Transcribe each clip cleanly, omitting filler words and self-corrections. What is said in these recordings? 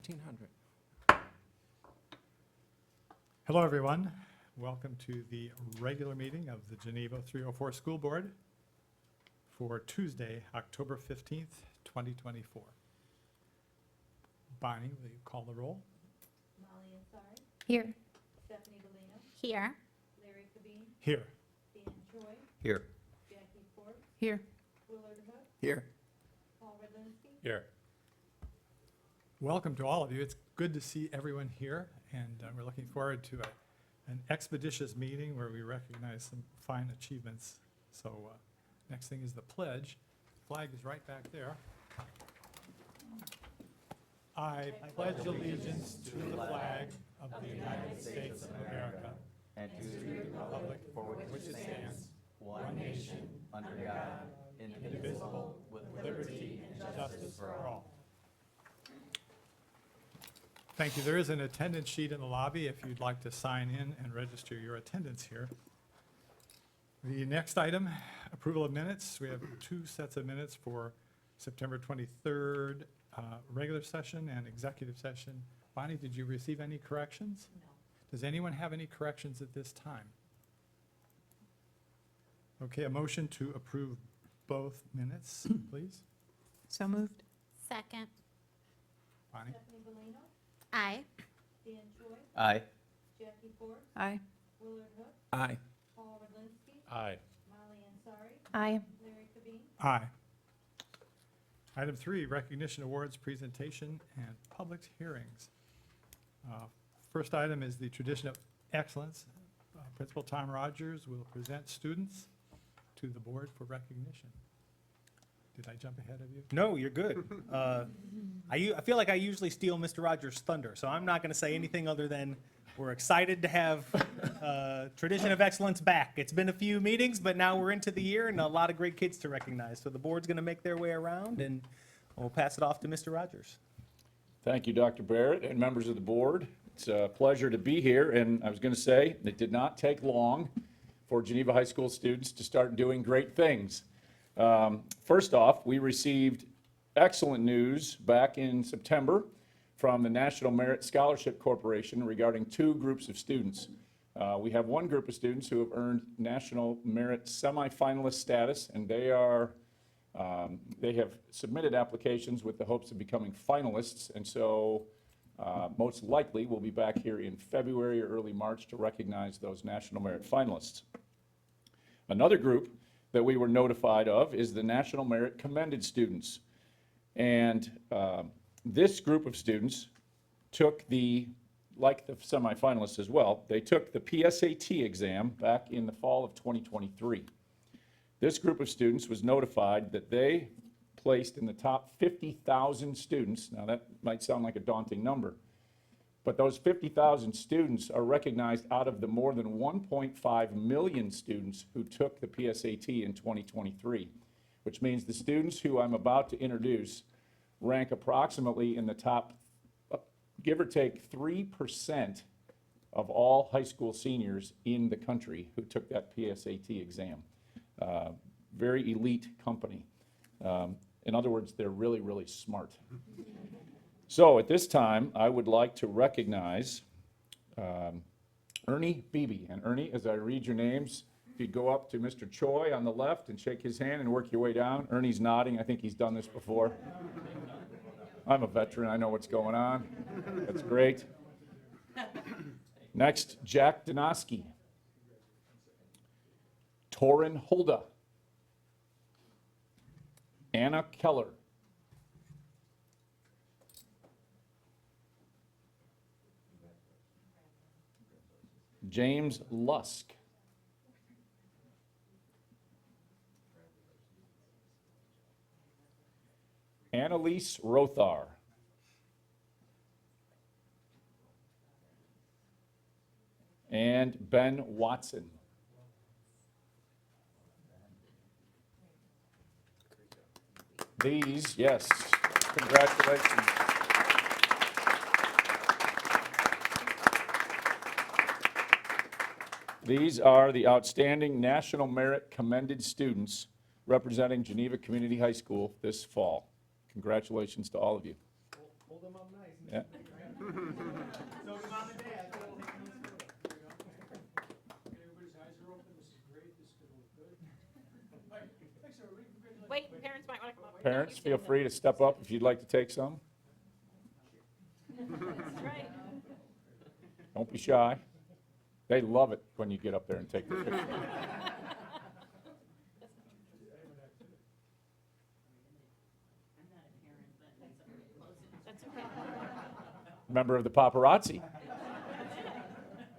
1,500. Hello, everyone. Welcome to the regular meeting of the Geneva 304 School Board for Tuesday, October 15th, 2024. Bonnie, will you call the roll? Molly Ansari, Here. Stephanie Bellino, Here. Larry Kabine, Here. Dan Choi, Here. Jackie Ford, Here. Willard Hook, Here. Paul Redlinski, Here. Welcome to all of you. It's good to see everyone here, and we're looking forward to an expeditious meeting where we recognize some fine achievements. So next thing is the pledge. Flag is right back there. I pledge allegiance to the flag of the United States of America and to the republic for which it stands, one nation, under God, indivisible, with liberty and justice for all. Thank you. There is an attendance sheet in the lobby if you'd like to sign in and register your attendance here. The next item, approval of minutes. We have two sets of minutes for September 23rd, regular session and executive session. Bonnie, did you receive any corrections? No. Does anyone have any corrections at this time? Okay, a motion to approve both minutes, please. So moved. Second. Bonnie? Stephanie Bellino, Aye. Dan Choi, Aye. Jackie Ford, Aye. Willard Hook, Aye. Paul Redlinski, Aye. Molly Ansari, Aye. Larry Kabine, Aye. Item 3, recognition awards, presentation, and public hearings. First item is the tradition of excellence. Principal Tom Rogers will present students to the board for recognition. Did I jump ahead of you? No, you're good. I feel like I usually steal Mr. Rogers' thunder, so I'm not going to say anything other than we're excited to have Tradition of Excellence back. It's been a few meetings, but now we're into the year and a lot of great kids to recognize. So the board's going to make their way around, and we'll pass it off to Mr. Rogers. Thank you, Dr. Barrett and members of the board. It's a pleasure to be here, and I was going to say, it did not take long for Geneva High School students to start doing great things. First off, we received excellent news back in September from the National Merit Scholarship Corporation regarding two groups of students. We have one group of students who have earned National Merit semifinalist status, and they have submitted applications with the hopes of becoming finalists, and so most likely we'll be back here in February or early March to recognize those National Merit finalists. Another group that we were notified of is the National Merit Commended students. And this group of students took like the semifinalists as well, they took the PSAT exam back in the fall of 2023. This group of students was notified that they placed in the top 50,000 students. Now that might sound like a daunting number, but those 50,000 students are recognized out of the more than 1.5 million students who took the PSAT in 2023, which means the students who I'm about to introduce rank approximately in the top, give or take 3% of all high school seniors in the country who took that PSAT exam. Very elite company. In other words, they're really, really smart. So at this time, I would like to recognize Ernie Beebe. And Ernie, as I read your names, if you'd go up to Mr. Choi on the left and shake his hand and work your way down. Ernie's nodding. I think he's done this before. I'm a veteran. I know what's going on. That's great. Next, Jack Donosky. Torin Holda. Anna Keller. James Lusk. Annalise Rothar. And Ben Watson. These, yes, congratulations. These are the outstanding National Merit Commended students representing Geneva Community High School this fall. Congratulations to all of you. Hold them up nice. Yeah. So do mom and dad. Everybody's eyes are open, this is great, this is gonna look good. Thanks, everybody, congratulations. Wait, parents might want to come up. Parents, feel free to step up if you'd like to take some. That's right. Don't be shy. They love it when you get up there and take the picture. That's okay. Member of the paparazzi.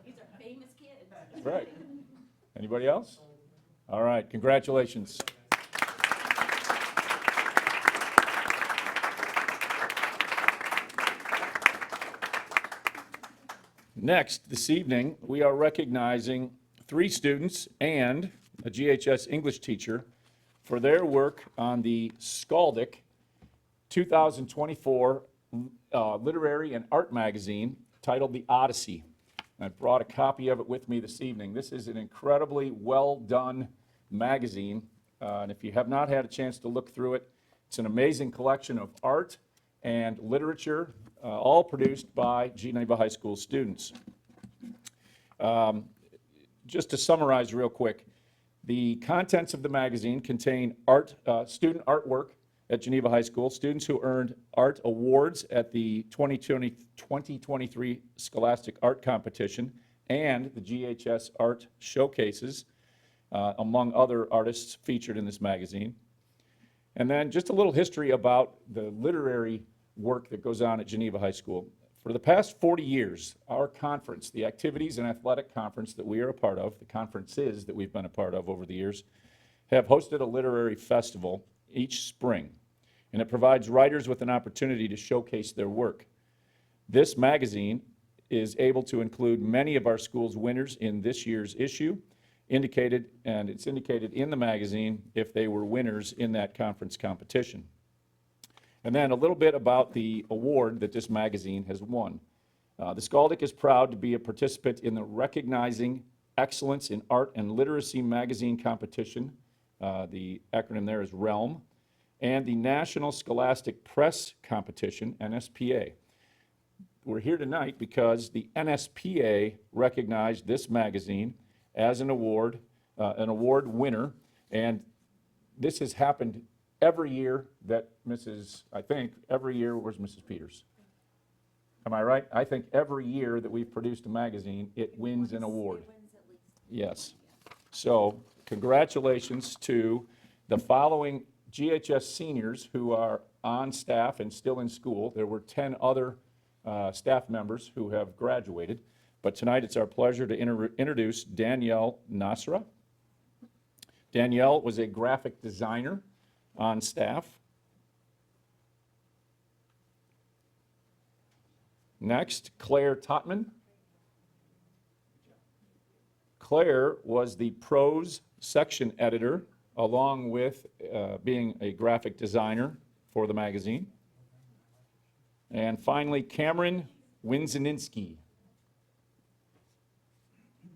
These are famous kids. That's right. Anybody else? All right, congratulations. Next, this evening, we are recognizing 3 students and a GHS English teacher for their work on the Skaldic 2024 literary and art magazine titled The Odyssey. I brought a copy of it with me this evening. This is an incredibly well-done magazine, and if you have not had a chance to look through it, it's an amazing collection of art and literature, all produced by Geneva High School students. Just to summarize real quick, the contents of the magazine contain student artwork at Geneva High School, students who earned art awards at the 2023 Scholastic Art Competition and the GHS Art Showcases, among other artists featured in this magazine. And then just a little history about the literary work that goes on at Geneva High School. For the past 40 years, our conference, the activities and athletic conference that we are a part of, the conferences that we've been a part of over the years, have hosted a literary festival each spring, and it provides writers with an opportunity to showcase their work. This magazine is able to include many of our school's winners in this year's issue, and it's indicated in the magazine if they were winners in that conference competition. And then a little bit about the award that this magazine has won. The Skaldic is proud to be a participant in the Recognizing Excellence in Art and Literacy magazine competition. The acronym there is REALM, and the National Scholastic Press Competition, NSPA. We're here tonight because the NSPA recognized this magazine as an award winner, and this has happened every year that where's Mrs. Peters? Am I right? I think every year that we've produced a magazine, it wins an award. Yes. So congratulations to the following GHS seniors who are on staff and still in school. There were 10 other staff members who have graduated, but tonight it's our pleasure to introduce Danielle Nasra. Danielle was a graphic designer on staff. Next, Claire Totman. Claire was the prose section editor, along with being a graphic designer for the magazine. And finally, Cameron Winzaninski,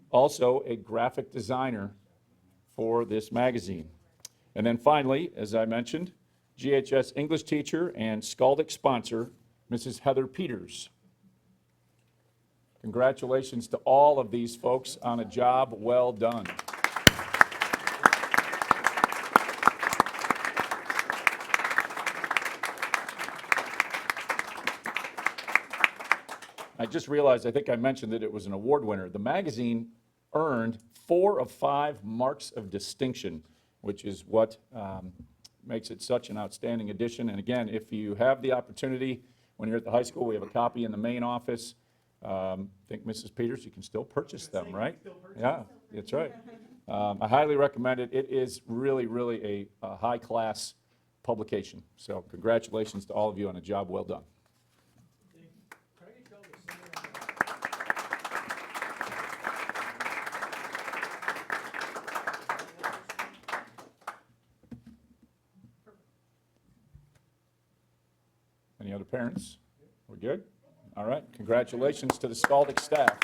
also a graphic designer for this magazine. And then finally, as I mentioned, GHS English teacher and Skaldic sponsor, Mrs. Heather Peters. Congratulations to all of these folks on a job well done. I just realized, I think I mentioned that it was an award winner. The magazine earned 4 of 5 marks of distinction, which is what makes it such an outstanding edition. And again, if you have the opportunity, when you're at the high school, we have a copy in the main office. I think, Mrs. Peters, you can still purchase them, right? Yeah, that's right. I highly recommend it. It is really, really a high-class publication. So congratulations to all of you on a job well done. Any other parents? We're good? All right. Congratulations to the Skaldic staff.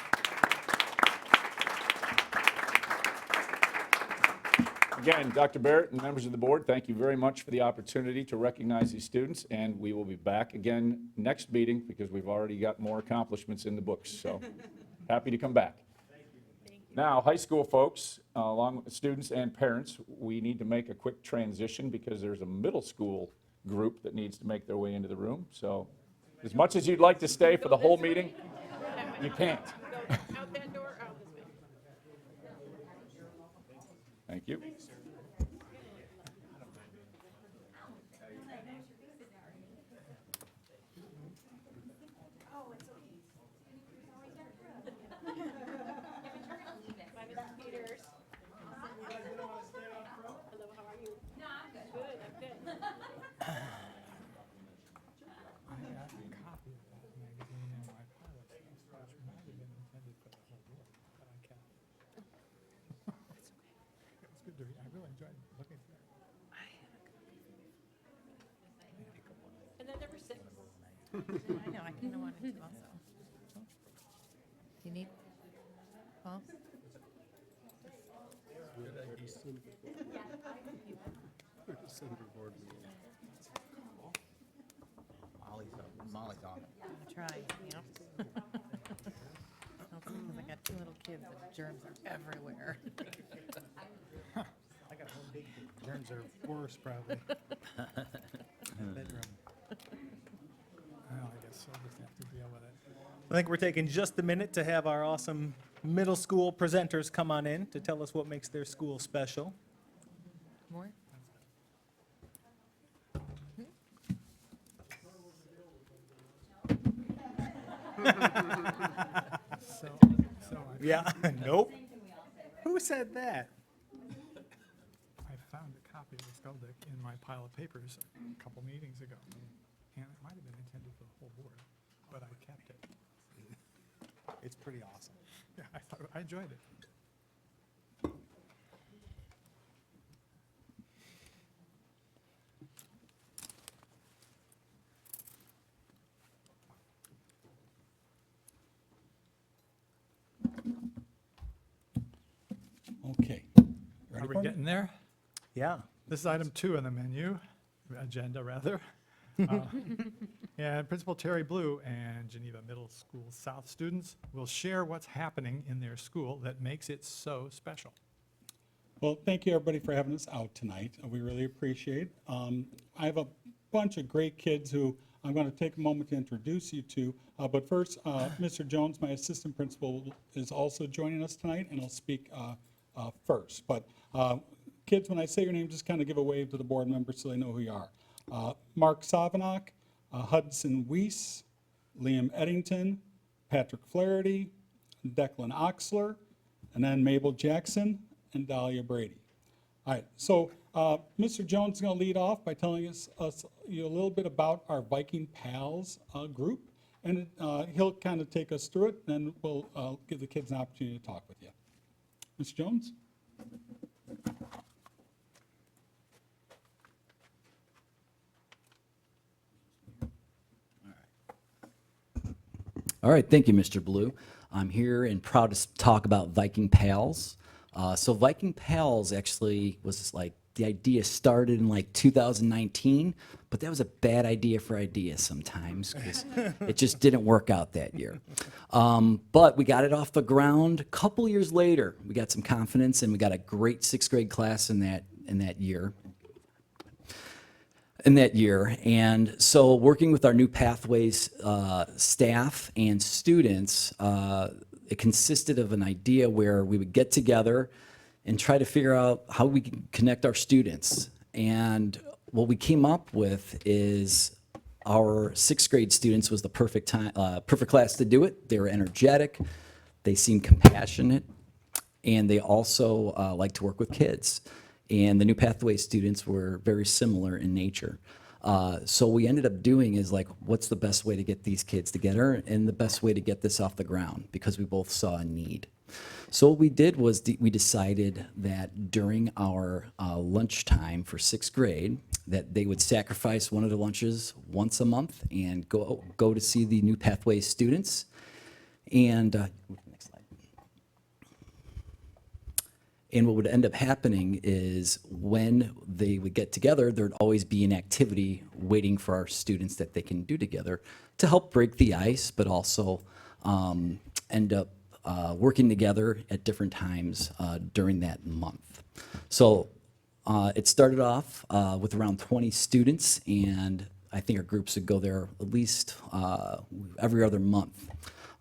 Again, Dr. Barrett and members of the board, thank you very much for the opportunity to recognize these students, and we will be back again next meeting because we've already got more accomplishments in the books, so happy to come back. Now, high school folks, along with the students and parents, we need to make a quick transition because there's a middle school group that needs to make their way into the room. So as much as you'd like to stay for the whole meeting, you can't. Go out that door, out this way. Thank you. Bye, Mrs. Peters. Hello, how are you? No, I'm good. Good, I'm good. I have a copy of that magazine in my pilot list, which might have been intended for the whole board, but I kept it. It was good to read. I really enjoyed looking through it. And then number 6. I know, I kind of wanted to also. You need, Paul? Molly's on it. I'm gonna try, yep. Because I got 2 little kids and germs are everywhere. I got one big Germs are worse, probably. bedroom. Well, I guess I'll just have to deal with it. I think we're taking just a minute to have our awesome middle school presenters come on in to tell us what makes their school special. More? So Yeah, nope. Who said that? I found a copy of the spell deck in my pile of papers a couple meetings ago, and it might have been intended for the whole board, but I kept it. It's pretty awesome. Yeah, I enjoyed it. Okay. Are Ready we for me? getting there? Yeah. This is item 2 on the menu, agenda rather. And Principal Terry Blue and Geneva Middle School South students will share what's happening in their school that makes it so special. Well, thank you, everybody, for having us out tonight. We really appreciate it. I have a bunch of great kids who I'm going to take a moment to introduce you to. But first, Mr. Jones, my assistant principal, is also joining us tonight, and I'll speak first. But kids, when I say your name, just kind of give a wave to the board members so they know who you are. Mark Savinock, Hudson Weiss, Liam Eddington, Patrick Flaherty, Declan Oxler, and then Mabel Jackson and Dahlia Brady. All right, so Mr. Jones is going to lead off by telling us you a little bit about our Viking Pals group, and he'll kind of take us through it, and we'll give the kids an opportunity to talk with you. Mr. Jones? All right, thank you, Mr. Blue. I'm here and proud to talk about Viking Pals. So Viking Pals actually was like, the idea started in like 2019, but that was a bad idea for ideas sometimes because it just didn't work out that year. But we got it off the ground. A couple years later, we got some confidence and we got a great 6th grade class in that year. And so working with our New Pathways staff and students, it consisted of an idea where we would get together and try to figure out how we can connect our students. And what we came up with is our 6th grade students was the perfect class to do it. They were energetic, they seemed compassionate, and they also like to work with kids. And the New Pathways students were very similar in nature. So we ended up doing is like, what's the best way to get these kids together and the best way to get this off the ground, because we both saw a need. So what we did was we decided that during our lunchtime for 6th grade, that they would sacrifice one of the lunches once a month and go to see the New Pathways students. And next slide. And what would end up happening is when they would get together, there'd always be an activity waiting for our students that they can do together to help break the ice, but also end up working together at different times during that month. So it started off with around 20 students, and I think our groups would go there at least every other month.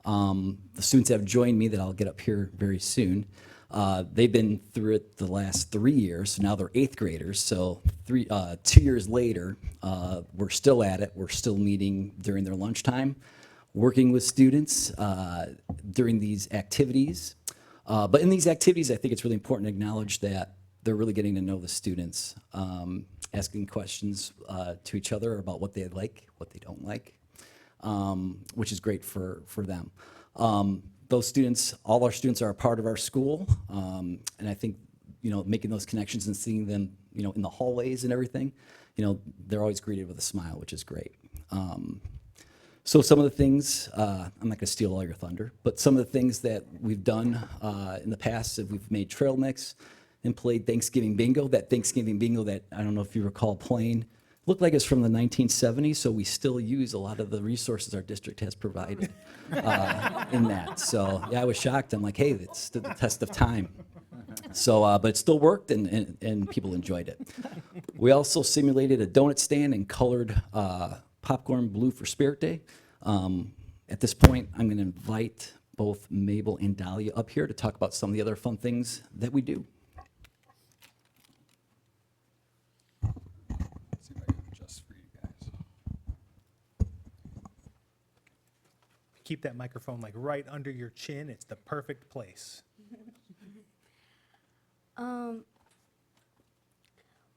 The students that have joined me that I'll get up here very soon, they've been through it the last 3 years, so now they're 8th graders. So 2 years later, we're still at it. We're still meeting during their lunchtime, working with students during these activities. But in these activities, I think it's really important to acknowledge that they're really getting to know the students, asking questions to each other about what they like, what they don't like, which is great for them. Those students, all our students are a part of our school, and I think, making those connections and seeing them, in the hallways and everything, they're always greeted with a smile, which is great. So some of the things, I'm not going to steal all your thunder, but some of the things that we've done in the past is we've made trail mix and played Thanksgiving bingo. That Thanksgiving bingo that, I don't know if you recall playing, looked like it's from the 1970s, so we still use a lot of the resources our district has provided in that. So yeah, I was shocked. I'm like, hey, it stood the test of time. So, but it still worked, and people enjoyed it. We also simulated a donut stand and colored popcorn blue for Spirit Day. At this point, I'm going to invite both Mabel and Dahlia up here to talk about some of the other fun things that we do. Let's see if I can adjust for you guys. Keep that microphone like right under your chin. It's the perfect place.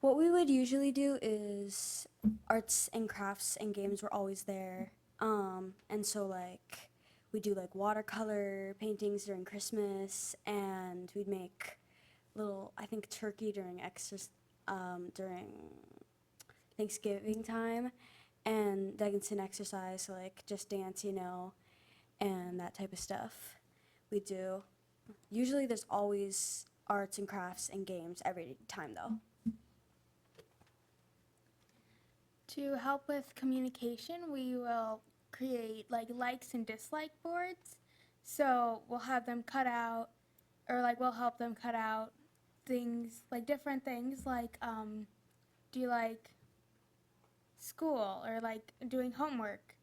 What we would usually do is arts and crafts and games were always there. And so like we do like watercolor paintings during Christmas, and we'd make little, I think, turkey during during Thanksgiving time, and Dickinson exercise, so like just dance, and that type of stuff we do. Usually there's always arts and crafts and games every time though. To help with communication, we will create likes and dislike boards. So we'll have them cut out, or we'll help them cut out things, different things, do you like school, or doing homework?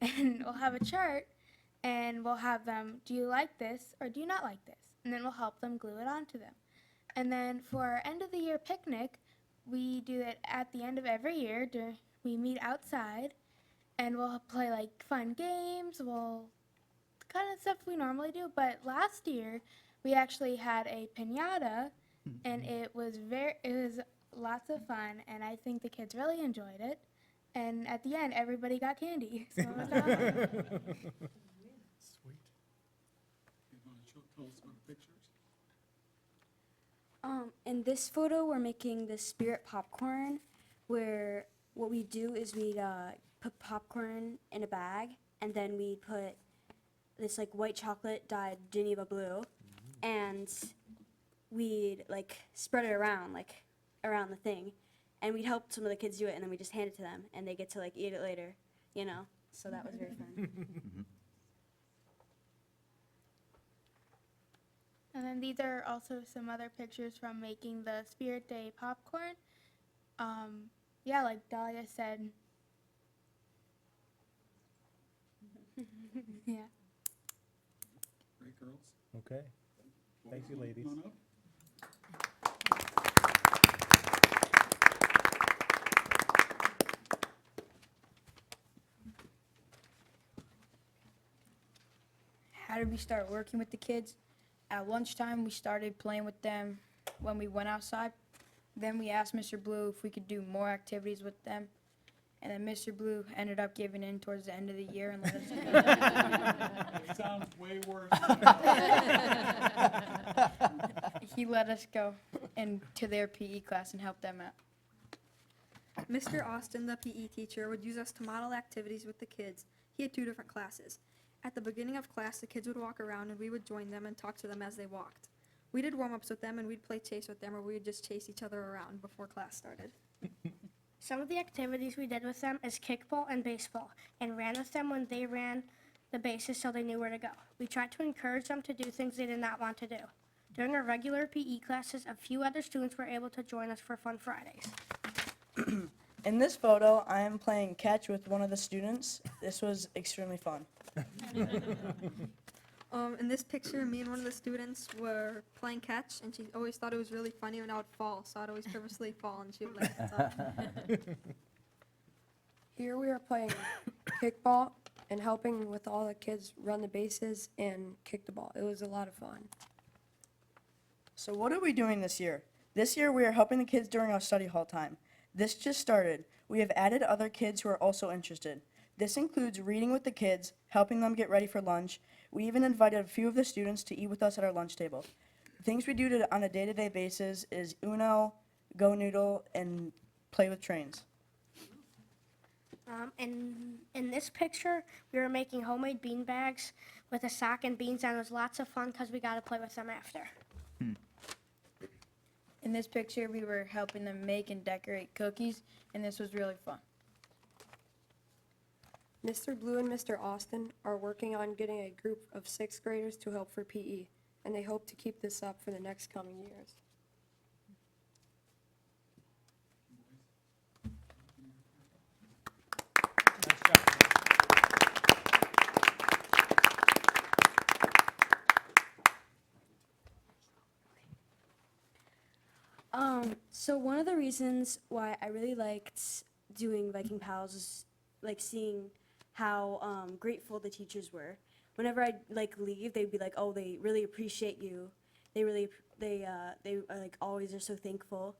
And we'll have a chart, and we'll have them, do you like this, or do you not like this? And then we'll help them glue it onto them. And then for our end of the year picnic, we do it at the end of every year. We meet outside, and we'll play fun games. We'll kind of stuff we normally do. But last year, we actually had a piñata, and it was lots of fun, and I think the kids really enjoyed it. And at the end, everybody got candy. So it was awesome. Sweet. You want to tell us about the pictures? In this photo, we're making the spirit popcorn, where what we do is we'd put popcorn in a bag, and then we'd put this white chocolate dyed Geneva blue, and we'd spread it around around the thing, and we'd help some of the kids do it, and then we just hand it to them, and they get to eat it later, So that was very fun. And then these are also some other pictures from making the Spirit Day popcorn. Yeah, like Dahlia said. Yeah. Great girls. Okay. Thank you, ladies. Come on up. How did we start working with the kids? At lunchtime, we started playing with them when we went outside. Then we asked Mr. Blue if we could do more activities with them. And then Mr. Blue ended up giving in towards the end of the year and let us go. It sounds way worse. He let us go into their PE class and help them out. Mr. Austin, the PE teacher, would use us to model activities with the kids. He had 2 different classes. At the beginning of class, the kids would walk around and we would join them and talk to them as they walked. We did warm-ups with them, and we'd play chase with them, or we would just chase each other around before class started. Some of the activities we did with them is kickball and baseball, and ran with them when they ran the bases so they knew where to go. We tried to encourage them to do things they did not want to do. During our regular PE classes, a few other students were able to join us for Fun Fridays. In this photo, I am playing catch with one of the students. This was extremely fun. In this picture, me and one of the students were playing catch, and she always thought it was really funny when I would fall, so I'd always purposely fall, and she would laugh at that. Here we are playing kickball and helping with all the kids run the bases and kick the ball. It was a lot of fun. So what are we doing this year? This year we are helping the kids during our study hall time. This just started. We have added other kids who are also interested. This includes reading with the kids, helping them get ready for lunch. We even invited a few of the students to eat with us at our lunch table. The things we do on a day-to-day basis is Uno, Go Noodle, and play with trains. In this picture, we were making homemade bean bags with a sock and beans, and it was lots of fun because we got to play with them after. In this picture, we were helping them make and decorate cookies, and this was really fun. Mr. Blue and Mr. Austin are working on getting a group of 6th graders to help for PE, and they hope to keep this up for the next coming years. So one of the reasons why I really liked doing Viking Pals is like seeing how grateful the teachers were. Whenever I'd like leave, they'd be like, "Oh, they really appreciate you. They are like always are so thankful,"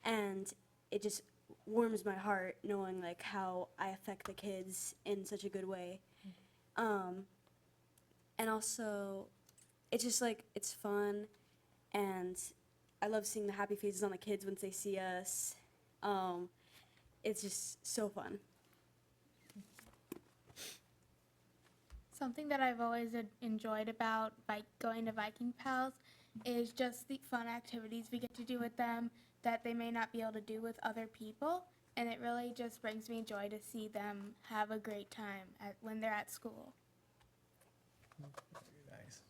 and it just warms my heart knowing like how I affect the kids in such a good way. And also, it's just like it's fun, and I love seeing the happy faces on the kids once they see us. It's just so fun. Something that I've always enjoyed about going to Viking Pals is just the fun activities we get to do with them that they may not be able to do with other people. And it really just brings me joy to see them have a great time when they're at school. Nice.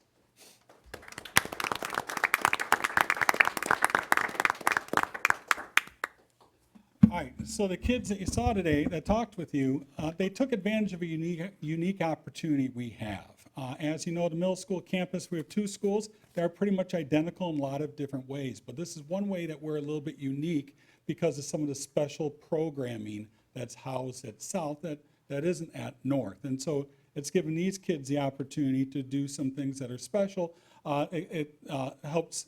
All right, so the kids that you saw today that talked with you, they took advantage of a unique opportunity we have. As you know, the middle school campus, we have 2 schools that are pretty much identical in a lot of different ways, but this is one way that we're a little bit unique because of some of the special programming that's housed at South that isn't at North. And so it's given these kids the opportunity to do some things that are special. It helps,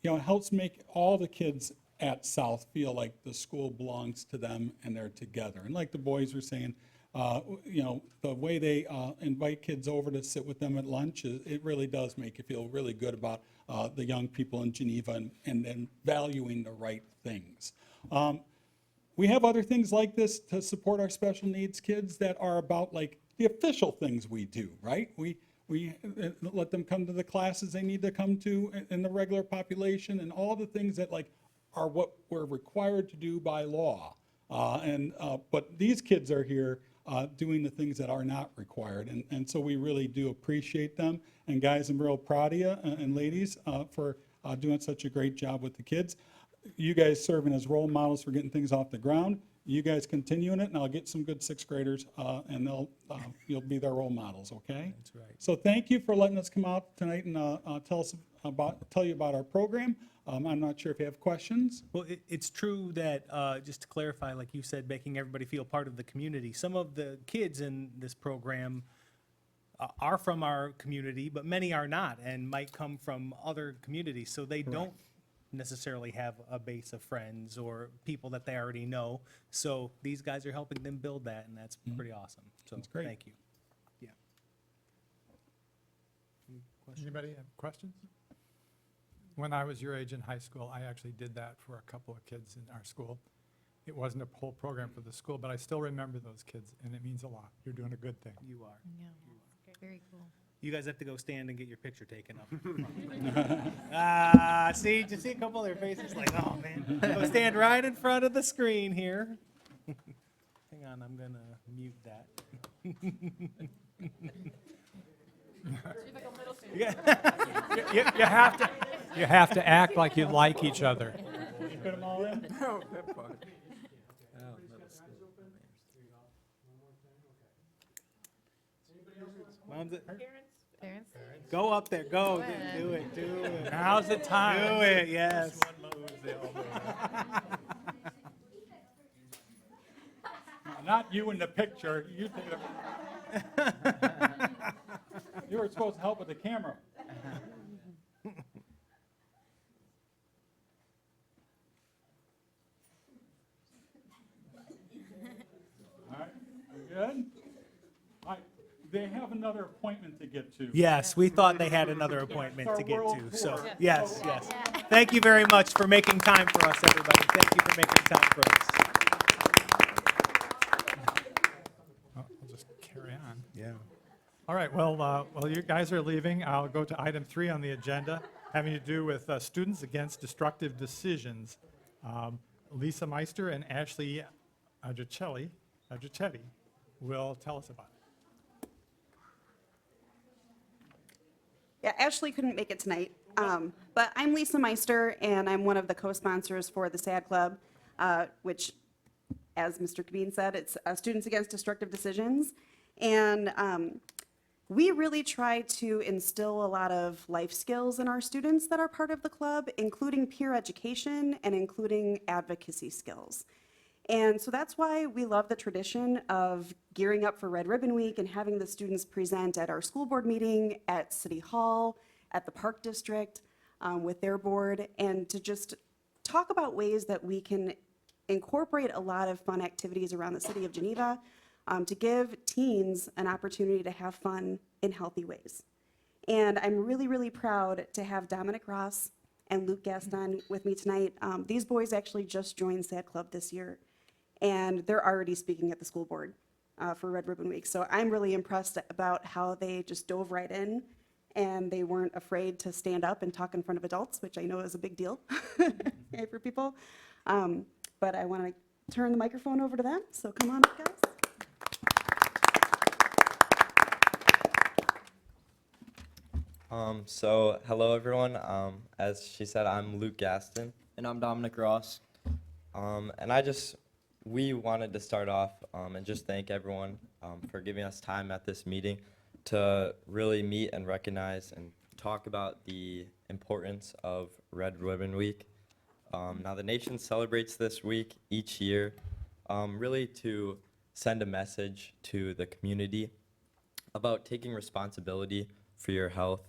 helps make all the kids at South feel like the school belongs to them and they're together. And like the boys were saying, the way they invite kids over to sit with them at lunch, it really does make you feel really good about the young people in Geneva and valuing the right things. We have other things like this to support our special needs kids that are about like the official things we do, right? We let them come to the classes they need to come to in the regular population and all the things that like are what we're required to do by law. But these kids are here doing the things that are not required. And so we really do appreciate them. And guys, I'm real proud of you and ladies for doing such a great job with the kids. You guys serving as role models for getting things off the ground. You guys continuing it, and I'll get some good 6th graders, and you'll be their role models, okay? That's right. So thank you for letting us come out tonight and tell you about our program. I'm not sure if you have questions. Well, it's true that, just to clarify, like you said, making everybody feel part of the community. Some of the kids in this program are from our community, but many are not and might come from other communities. So they don't necessarily have a base of friends or people that they already know. So these guys are helping them build that, and that's pretty awesome. So That's great. Thank you. Yeah. Any questions? Anybody have questions? When I was your age in high school, I actually did that for a couple of kids in our school. It wasn't a whole program for the school, but I still remember those kids, and it means a lot. You're doing a good thing. You are. Yeah, very cool. You guys have to go stand and get your picture taken up. See, just see a couple of their faces like, oh, man. Go stand right in front of the screen here. Hang on, I'm gonna mute that. You have to act like you like each other. You put them all in? No, that part. Mom's it. Parents? Go up there, go, do it, do it. Now's the time. Do it, yes. Not you in the picture, you take it. You were supposed to help with the camera. All right, we good? All right, they have another appointment to get to. Yes, we thought they had another appointment to get World to, so, tour. yes, yes. Thank you very much for making time for us, everybody. Thank you for making time for us. I'll just carry on. Yeah. All right, well, while you guys are leaving, I'll go to item 3 on the agenda, having to do with Students Against Destructive Decisions. Lisa Meister and Ashley Adricelli will tell us about it. Yeah, Ashley couldn't make it tonight, but I'm Lisa Meister, and I'm one of the co-sponsors for the SAD Club, which, as Mr. Kabine said, it's Students Against Destructive Decisions. And we really try to instill a lot of life skills in our students that are part of the club, including peer education and including advocacy skills. And so that's why we love the tradition of gearing up for Red Ribbon Week and having the students present at our school board meeting, at City Hall, at the Park District, with their board, and to just talk about ways that we can incorporate a lot of fun activities around the city of Geneva to give teens an opportunity to have fun in healthy ways. And I'm really, really proud to have Dominic Ross and Luke Gaston with me tonight. These boys actually just joined SAD Club this year, and they're already speaking at the school board for Red Ribbon Week. So I'm really impressed about how they just dove right in, and they weren't afraid to stand up and talk in front of adults, which I know is a big deal for people. But I want to turn the microphone over to them, so come on up, guys. So hello everyone. As she said, I'm Luke Gaston. And I'm Dominic Ross. We wanted to start off and just thank everyone for giving us time at this meeting to really meet and recognize and talk about the importance of Red Ribbon Week. Now the nation celebrates this week each year really to send a message to the community about taking responsibility for your health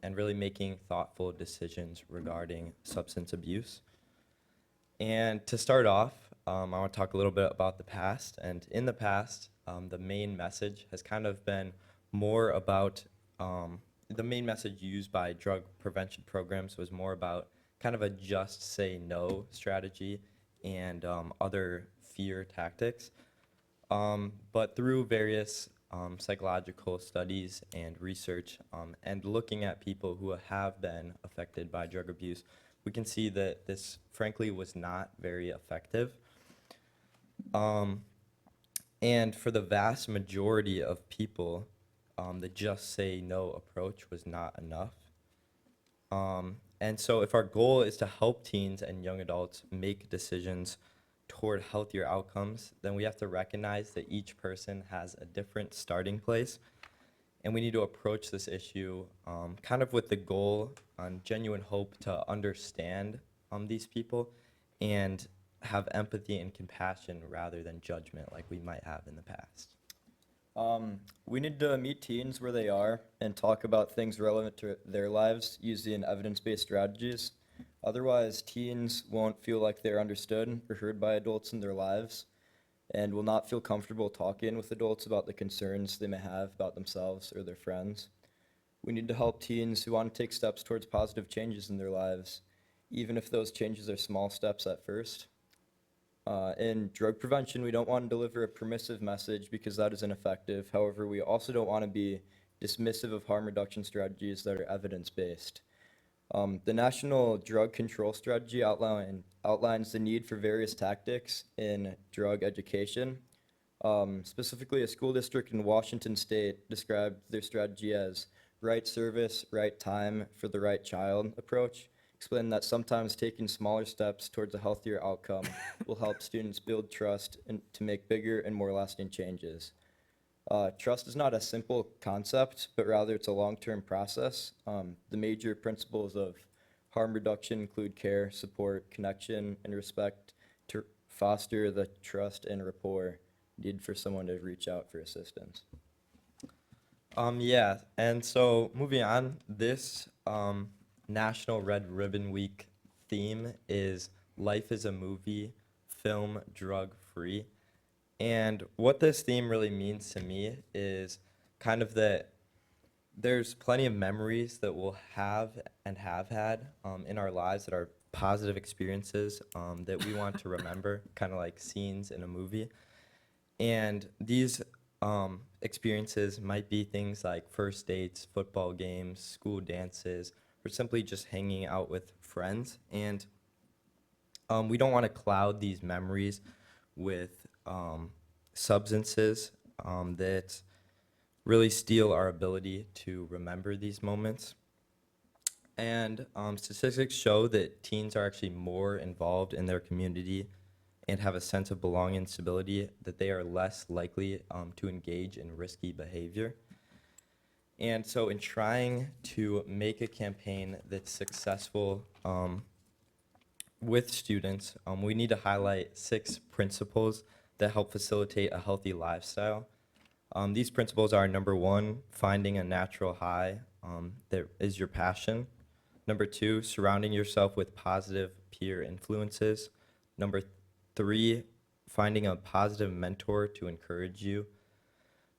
and really making thoughtful decisions regarding substance abuse. And to start off, I want to talk a little bit about the past. And in the past, the main message has kind of been more about, the main message used by drug prevention programs was more about kind of a just say no strategy and other fear tactics. But through various psychological studies and research and looking at people who have been affected by drug abuse, we can see that this frankly was not very effective. And for the vast majority of people, the just say no approach was not enough. And so if our goal is to help teens and young adults make decisions toward healthier outcomes, then we have to recognize that each person has a different starting place. And we need to approach this issue kind of with the goal on genuine hope to understand these people and have empathy and compassion rather than judgment like we might have in the past. We need to meet teens where they are and talk about things relevant to their lives using evidence-based strategies. Otherwise, teens won't feel like they're understood or heard by adults in their lives and will not feel comfortable talking with adults about the concerns they may have about themselves or their friends. We need to help teens who want to take steps towards positive changes in their lives, even if those changes are small steps at first. In drug prevention, we don't want to deliver a permissive message because that is ineffective. However, we also don't want to be dismissive of harm reduction strategies that are evidence-based. The National Drug Control Strategy outlines the need for various tactics in drug education. Specifically, a school district in Washington State described their strategy as right service, right time for the right child approach, explaining that sometimes taking smaller steps towards a healthier outcome will help students build trust and to make bigger and more lasting changes. Trust is not a simple concept, but rather it's a long-term process. The major principles of harm reduction include care, support, connection, and respect to foster the trust and rapport needed for someone to reach out for assistance. Yeah, and so moving on, this National Red Ribbon Week theme is Life is a Movie, Film Drug Free. And what this theme really means to me is kind of that there's plenty of memories that we'll have and have had in our lives that are positive experiences that we want to remember, kind of like scenes in a movie. And these experiences might be things like first dates, football games, school dances, or simply just hanging out with friends. And we don't want to cloud these memories with substances that really steal our ability to remember these moments. And statistics show that teens are actually more involved in their community and have a sense of belonging and stability, that they are less likely to engage in risky behavior. And so in trying to make a campaign that's successful with students, we need to highlight 6 principles that help facilitate a healthy lifestyle. These principles are: number 1, finding a natural high that is your passion. Number 2, surrounding yourself with positive peer influences. Number 3, finding a positive mentor to encourage you.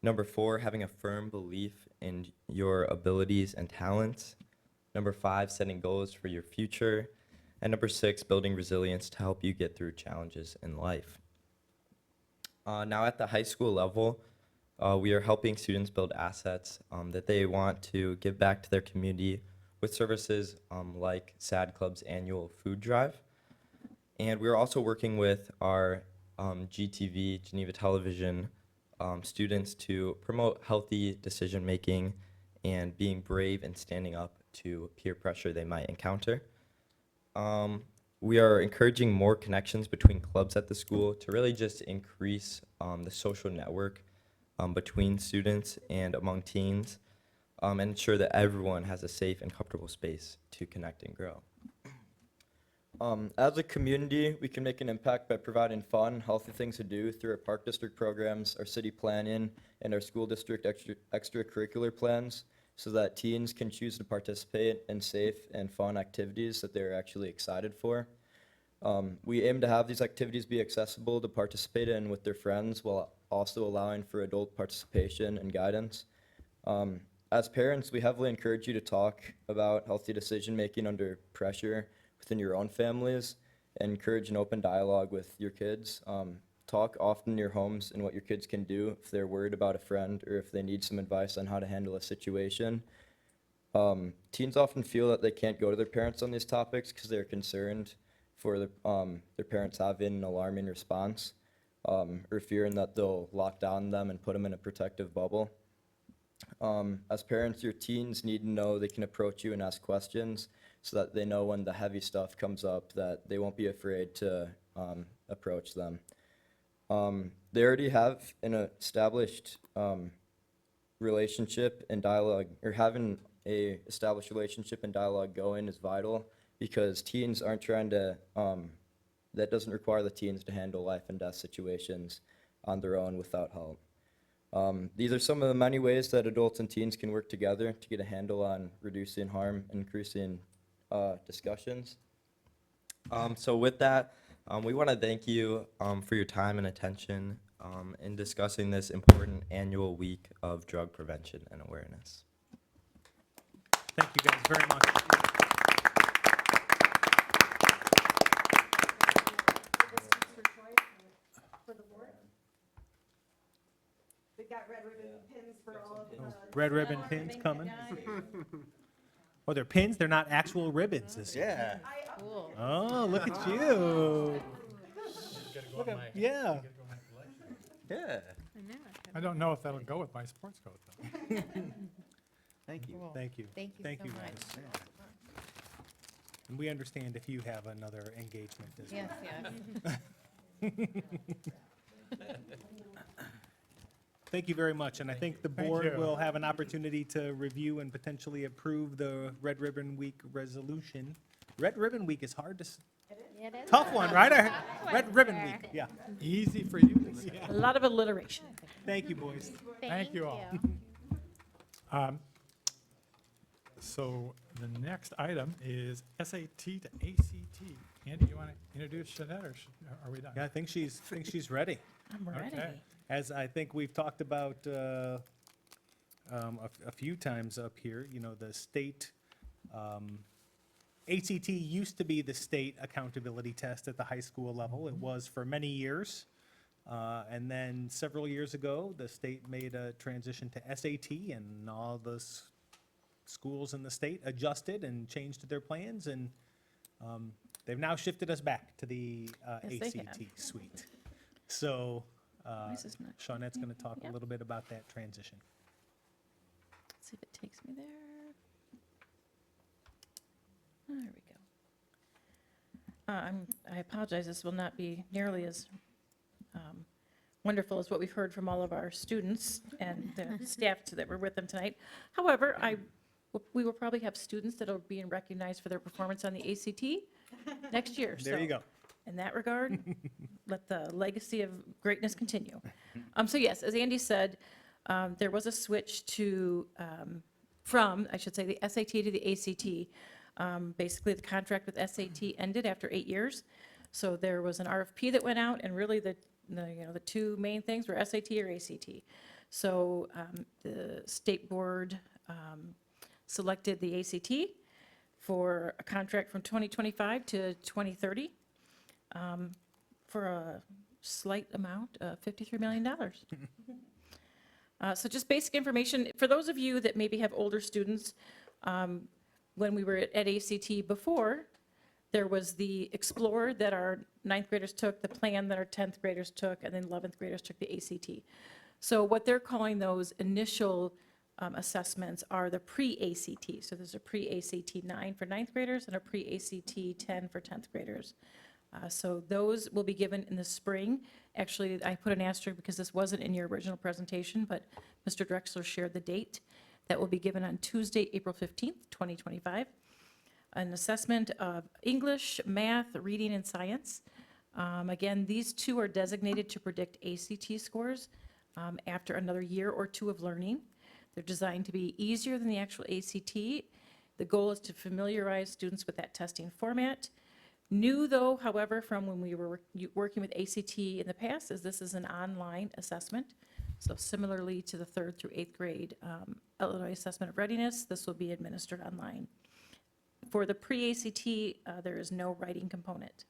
Number 4, having a firm belief in your abilities and talents. Number 5, setting goals for your future. And number 6, building resilience to help you get through challenges in life. Now at the high school level, we are helping students build assets that they want to give back to their community with services like SAD Club's annual food drive. And we're also working with our GTV, Geneva Television, students to promote healthy decision-making and being brave and standing up to peer pressure they might encounter. We are encouraging more connections between clubs at the school to really just increase the social network between students and among teens, and ensure that everyone has a safe and comfortable space to connect and grow. As a community, we can make an impact by providing fun, healthy things to do through our park district programs, our city planning, and our school district extracurricular plans, so that teens can choose to participate in safe and fun activities that they're actually excited for. We aim to have these activities be accessible to participate in with their friends, while also allowing for adult participation and guidance. As parents, we heavily encourage you to talk about healthy decision-making under pressure within your own families, and encourage an open dialogue with your kids. Talk often in your homes and what your kids can do if they're worried about a friend or if they need some advice on how to handle a situation. Teens often feel that they can't go to their parents on these topics because they're concerned for their parents having an alarming response, or fearing that they'll lock down them and put them in a protective bubble. As parents, your teens need to know they can approach you and ask questions, so that they know when the heavy stuff comes up that they won't be afraid to approach them. They already have an established relationship and dialogue, or having a established relationship and dialogue going is vital, because teens aren't trying to, that doesn't require the teens to handle life and death situations on their own without help. These are some of the many ways that adults and teens can work together to get a handle on reducing harm and increasing discussions. So with that, we want to thank you for your time and attention in discussing this important annual week of drug prevention and awareness. Thank you guys very much. For the board? We've got red ribbon pins for all of the. Red ribbon pins coming. Oh, they're pins? They're not actual ribbons this year. Yeah. Cool. Oh, look at you. Look at, yeah. Yeah. I don't know if that'll go with my sports coat, though. Thank you. Thank you. Thank you Thank so you, much. guys. And we understand if you have another engagement as well. Yes, yes. Thank you very much, and I think the Thank board you. will have an opportunity to review and potentially approve the Red Ribbon Week resolution. Red Ribbon Week is hard to, tough one, right? Red Ribbon Week, yeah. Easy for you to say. A lot of alliteration. Thank you, boys. Thank you all. So the next item is SAT to ACT. Andy, you want to introduce Jeanette, or are we done? Yeah, I think she's ready. I'm ready. Okay. As I think we've talked about a few times up here, you know, the state, ACT used to be the state accountability test at the high school level. It was for many years. And then several years ago, the state made a transition to SAT, and all the schools in the state adjusted and changed their plans, and they've now shifted us back to the Yes, they ACT suite. So This is not Shawnette's going to talk Yep. a little bit about that transition. Let's see if it takes me there. There we go. I apologize, this will not be nearly as wonderful as what we've heard from all of our students and the staff that were with them tonight. However, we will probably have students that are being recognized for their performance on the ACT next year. There you So, go. in that regard, let the legacy of greatness continue. So yes, as Andy said, there was a switch to, from, I should say, the SAT to the ACT. Basically, the contract with SAT ended after 8 years. So there was an RFP that went out, and really the two main things were SAT or ACT. So the state board selected the ACT for a contract from 2025 to 2030 for a slight amount of $53 million. So just basic information, for those of you that maybe have older students, when we were at ACT before, there was the Explorer that our 9th graders took, the Plan that our 10th graders took, and then 11th graders took the ACT. So what they're calling those initial assessments are the pre-ACT. So there's a pre-ACT 9 for 9th graders and a pre-ACT 10 for 10th graders. So those will be given in the spring. Actually, I put an asterisk because this wasn't in your original presentation, but Mr. Drexler shared the date. That will be given on Tuesday, April 15th, 2025. An assessment of English, math, reading, and science. Again, these two are designated to predict ACT scores after another year or two of learning. They're designed to be easier than the actual ACT. The goal is to familiarize students with that testing format. New, though, however, from when we were working with ACT in the past, is this is an online assessment. So similarly to the 3rd through 8th grade Illinois Assessment of Readiness, this will be administered online. For the pre-ACT, there is no writing component.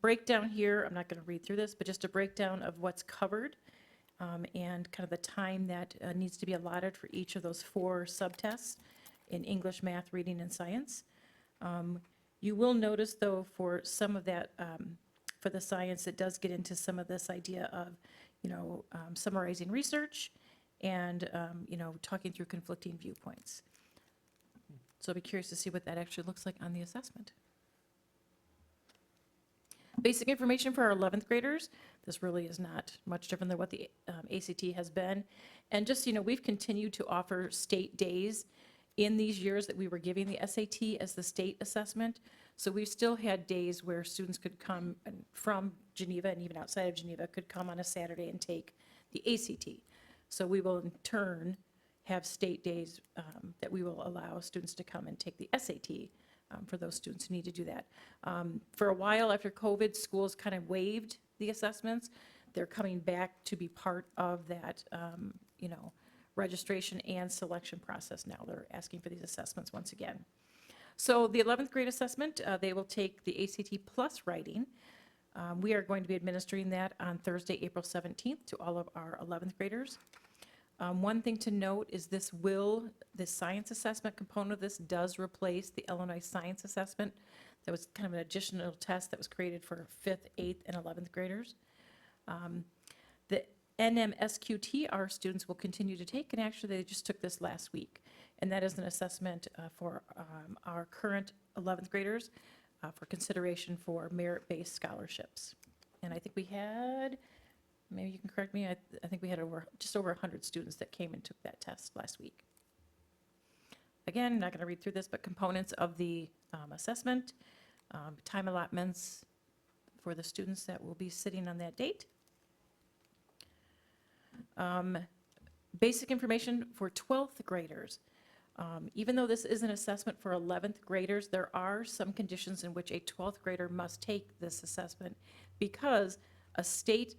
Breakdown here, I'm not going to read through this, but just a breakdown of what's covered and kind of the time that needs to be allotted for each of those 4 subtests in English, math, reading, and science. You will notice, though, for some of that, for the science, it does get into some of this idea of, summarizing research and, talking through conflicting viewpoints. So I'll be curious to see what that actually looks like on the assessment. Basic information for our 11th graders. This really is not much different than what the ACT has been. And just, we've continued to offer state days in these years that we were giving the SAT as the state assessment. So we've still had days where students could come from Geneva and even outside of Geneva could come on a Saturday and take the ACT. So we will in turn have state days that we will allow students to come and take the SAT for those students who need to do that. For a while after COVID, schools kind of waived the assessments. They're coming back to be part of that, registration and selection process now. They're asking for these assessments once again. So the 11th grade assessment, they will take the ACT plus writing. We are going to be administering that on Thursday, April 17th to all of our 11th graders. One thing to note is the science assessment component of this does replace the Illinois Science Assessment. That was kind of an additional test that was created for 5th, 8th, and 11th graders. The NMSQT our students will continue to take, and actually they just took this last week. And that is an assessment for our current 11th graders for consideration for merit-based scholarships. And I think we had, maybe you can correct me, I think we had just over 100 students that came and took that test last week. Again, not going to read through this, but components of the assessment, time allotments for the students that will be sitting on that date. Basic information for 12th graders. Even though this is an assessment for 11th graders, there are some conditions in which a 12th grader must take this assessment because a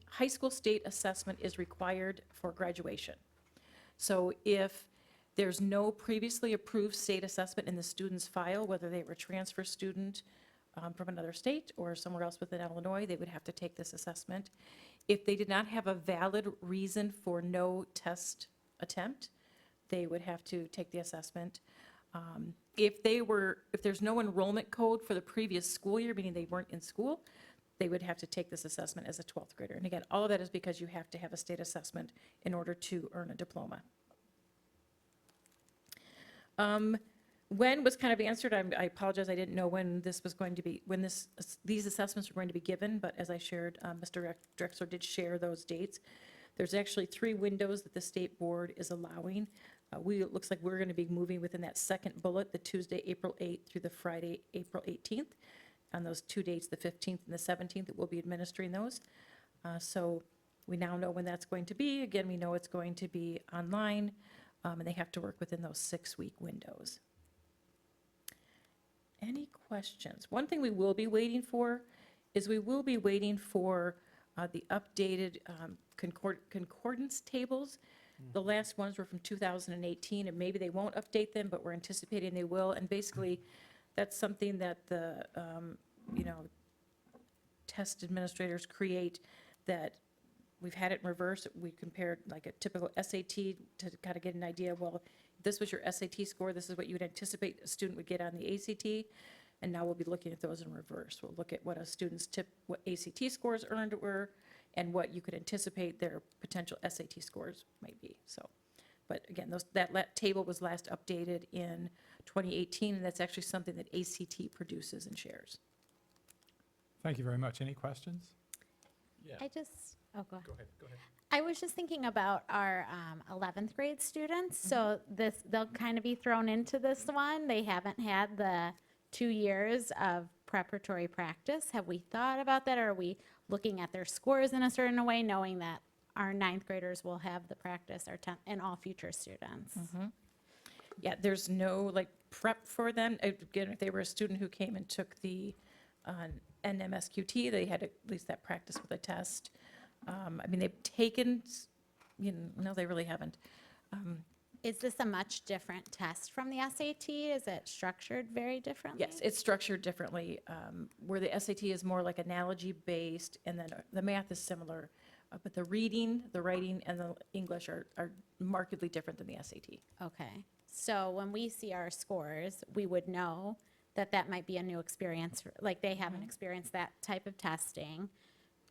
high school state assessment is required for graduation. So if there's no previously approved state assessment in the student's file, whether they were a transfer student from another state or somewhere else within Illinois, they would have to take this assessment. If they did not have a valid reason for no test attempt, they would have to take the assessment. If there's no enrollment code for the previous school year, meaning they weren't in school, they would have to take this assessment as a 12th grader. And again, all of that is because you have to have a state assessment in order to earn a diploma. When was kind of answered, I apologize, I didn't know when this was going to be, these assessments were going to be given, but as I shared, Mr. Drexler did share those dates. There's actually 3 windows that the state board is allowing. It looks like we're going to be moving within that second bullet, the Tuesday, April 8th through the Friday, April 18th. On those 2 dates, the 15th and the 17th, that we'll be administering those. So we now know when that's going to be. Again, we know it's going to be online, and they have to work within those 6-week windows. Any questions? One thing we will be waiting for is the updated concordance tables. The last ones were from 2018, and maybe they won't update them, but we're anticipating they will. And basically, that's something that the test administrators create, that we've had it in reverse. We compared like a typical SAT to kind of get an idea, well, if this was your SAT score, this is what you would anticipate a student would get on the ACT. And now we'll be looking at those in reverse. We'll look at what a student's what ACT scores earned were, and what you could anticipate their potential SAT scores might be. So, but again, that table was last updated in 2018, and that's actually something that ACT produces and shares. Thank you very much. Any questions? Go ahead. Go ahead. I was just thinking about our 11th grade students. So they'll kind of be thrown into this one. They haven't had the 2 years of preparatory practice. Have we thought about that? Or are we looking at their scores in a certain way, knowing that our 9th graders will have the practice, our 10th, and all future students? Yeah, there's no prep for them. Again, if they were a student who came and took the NMSQT, they had at least that practice with a test. I mean, they've taken, no, they really haven't. Is this a much different test from the SAT? Is it structured very differently? Yes, it's structured differently, where the SAT is more like analogy-based, and then the math is similar. But the reading, the writing, and the English are markedly different than the SAT. Okay. So when we see our scores, we would know that might be a new experience. Like they haven't experienced that type of testing,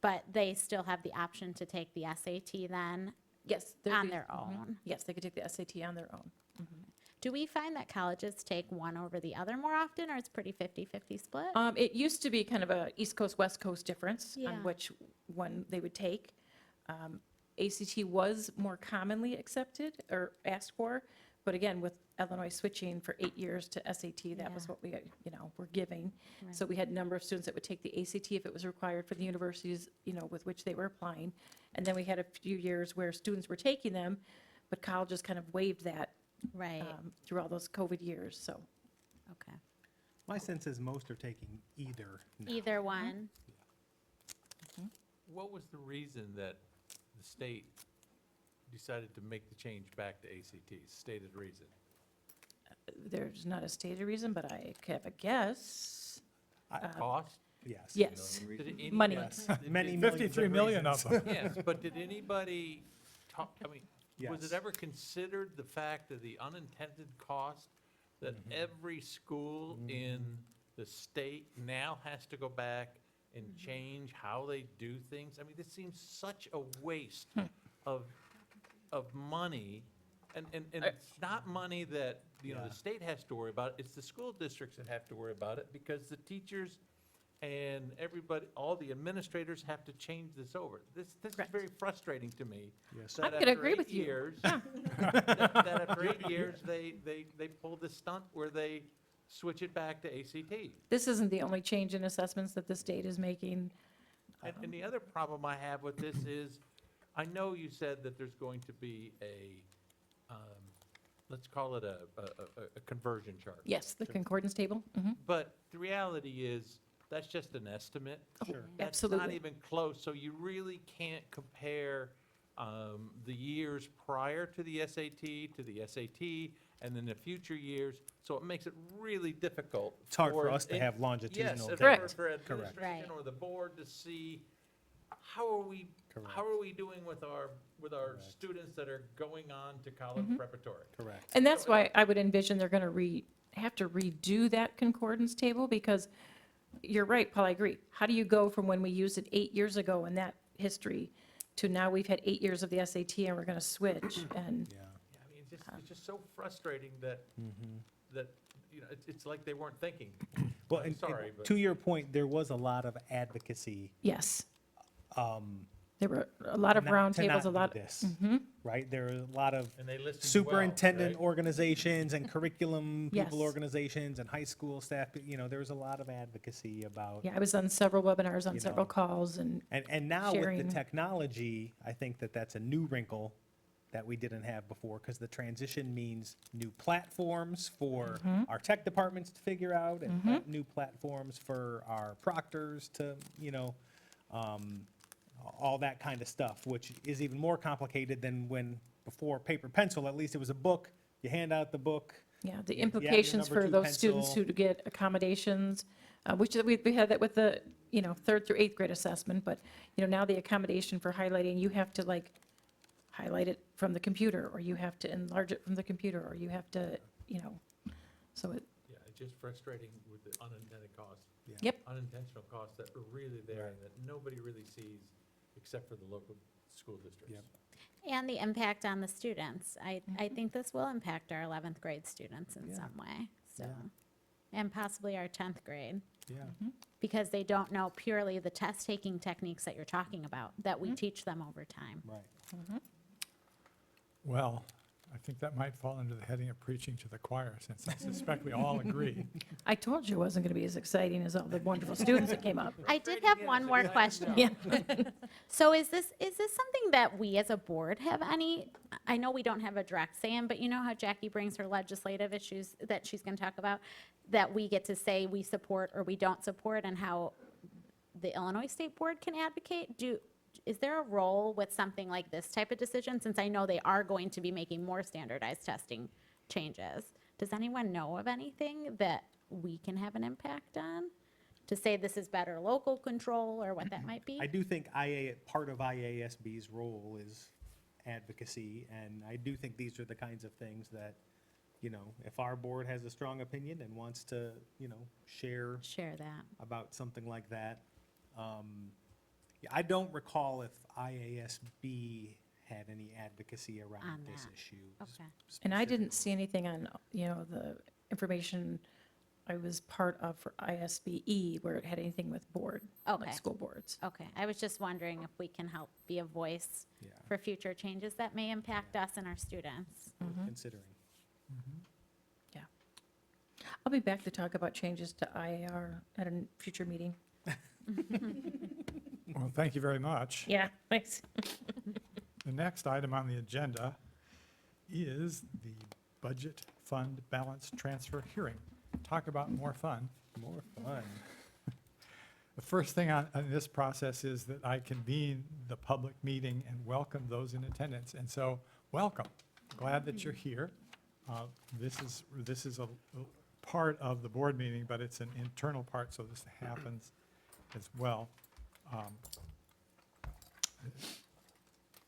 but they still have the option to take the SAT then? Yes. On their own? Yes, they could take the SAT on their own. Do we find that colleges take one over the other more often, or it's pretty 50-50 split? It used to be kind of a East Coast, West Coast difference on Yeah. which one they would take. ACT was more commonly accepted or asked for, but again, with Illinois switching for 8 years to SAT, that was what we, were giving. So we had a number of students that would take the ACT if it was required for the universities, with which they were applying. And then we had a few years where students were taking them, but colleges kind of waived that through all those COVID years, so. Okay. My sense is most are taking either now. Either one? What was the reason that the state decided to make the change back to ACT? Stated reason? There's not a stated reason, but I have a guess. Cost? Yes. Yes, Did any- money. Yes. Did- Many did- millions 53 of million of reasons. them. Yes, but did anybody talk, I mean, was Yes. it ever considered the fact of the unintended cost that every school in the state now has to go back and change how they do things? I mean, this seems such a waste of, money. And it's not money that, you know, the state has to worry about. It's the school districts that have to worry about it because the teachers and everybody, all the administrators have to change this over. This is very frustrating to me. Yes. that I'm gonna after agree 8 with you. years- That after 8 years, they pull this stunt where they switch it back to ACT. This isn't the only change in assessments that the state is making. And the other problem I have with this is, I know you said that there's going to be a, let's call it a conversion chart. Yes, the concordance table. Mhm. But the reality is, that's just an estimate. Sure. That's not Absolutely. even close, so you really can't compare the years prior to the SAT, and then the future years, so it makes it really difficult. It's hard for us to have longitudinal Yes, data. and Correct. for Correct. administration or the board to see, how are we doing with our students that are going on to college preparatory? Correct. And that's why I would envision they're going to have to redo that concordance table, because you're right, Paul, I agree. How do you go from when we used it 8 years ago in that history to now we've had 8 years of the SAT and we're going to switch? And Yeah. Yeah, I mean, it's just so frustrating that, you know, it's like they weren't thinking. Well, I'm and sorry, but. to your point, there was a lot of advocacy. yes, um, there were a lot of not- round to tables, not a do lot. this, Mhm. right? There are a lot of And they listened well, superintendent right? organizations and curriculum people Yes. organizations and high school staff, you know, there was a lot of advocacy about. Yeah, I was on several webinars, on You several know. calls, and And now with sharing. the technology, I think that that's a new wrinkle that we didn't have before, because the transition means new platforms for our tech departments to figure out, and new platforms for our proctors to, you know, all that kind of stuff, which is even more complicated than when, before paper pencil, at least it was a book, you hand out the book. yeah, the you have your implications number for 2 those students pencil. who get accommodations, which we had that with the, you know, 3rd through 8th grade assessment, but, you know, now the accommodation for highlighting, you have to like highlight it from the computer, or you have to enlarge it from the computer, or you have to, you know, so it, Yeah, it's just frustrating with the unintended costs. Yeah. Yep. Unintentional costs that are really there and that nobody really sees except for the local school districts. Yep. And the impact on the students. I think this will impact our 11th grade students in some way, so. And possibly our 10th grade, Yeah. because they don't know purely the test-taking techniques that you're talking about, that we teach them over time. Right. Well, I think that might fall under the heading of preaching to the choir, since I suspect we all agree. I told you it wasn't going to be as exciting as all the wonderful students that came up. I did have one more question. Yeah. So is this something that we as a board have any, I know we don't have a direct say in, but you know how Jackie brings her legislative issues that she's going to talk about, that we get to say we support or we don't support, and how the Illinois State Board can advocate? Is there a role with something like this type of decision, since I know they are going to be making more standardized testing changes? Does anyone know of anything that we can have an impact on, to say this is better local control, or what that might be? I do think part of IASB's role is advocacy, and I do think these are the kinds of things that, you know, if our board has a strong opinion and wants to, you know, share that about something like that. I don't recall if IASB had any advocacy around On this that. issue. Okay. And I didn't see anything on, you know, the information I was part of for ISBE where it had anything with board, Okay. like school boards. Okay, I was just wondering if we can help be a voice Yeah. for future changes that may impact us and our students. Worth considering. Yeah. I'll be back to talk about changes to IAR at a future meeting. Well, thank you very much. Yeah, thanks. The next item on the agenda is the budget fund balance transfer hearing. Talk about more fun. More fun. The first thing on this process is that I convene the public meeting and welcome those in attendance. And so, welcome. Glad that you're here. This is a part of the board meeting, but it's an internal part, so this happens as well.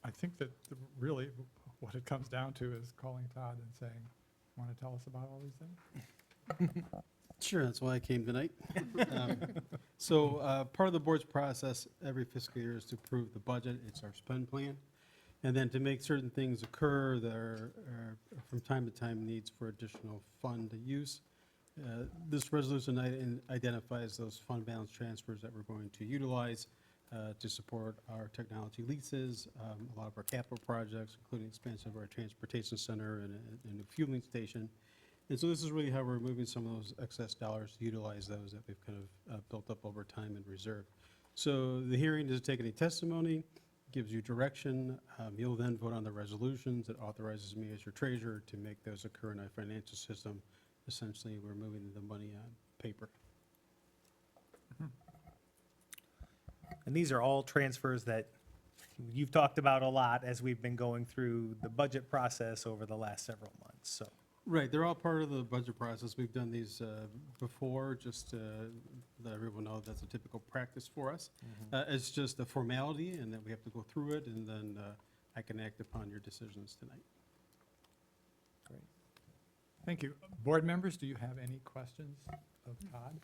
I think that really what it comes down to is calling Todd and saying, want to tell us about all these things? Sure, that's why I came tonight. Part of the board's process every fiscal year is to approve the budget. It's our spend plan. And then to make certain things occur, there are from time to time needs for additional fund use. This resolution identifies those fund balance transfers that we're going to utilize to support our technology leases, a lot of our capital projects, including expansion of our transportation center and a new fueling station. And so this is really how we're moving some of those excess dollars to utilize those that we've kind of built up over time in reserve. So the hearing doesn't take any testimony, gives you direction. You'll then vote on the resolutions. It authorizes me as your treasurer to make those occur in our financial system. Essentially, we're moving the money on paper. And these are all transfers that you've talked about a lot as we've been going through the budget process over the last several months, so. Right, they're all part of the budget process. We've done these before, just to let everyone know that's a typical practice for us. It's just a formality, and that we have to go through it, and then I can act upon your decisions tonight. Great. Thank you. Board members, do you have any questions of Todd?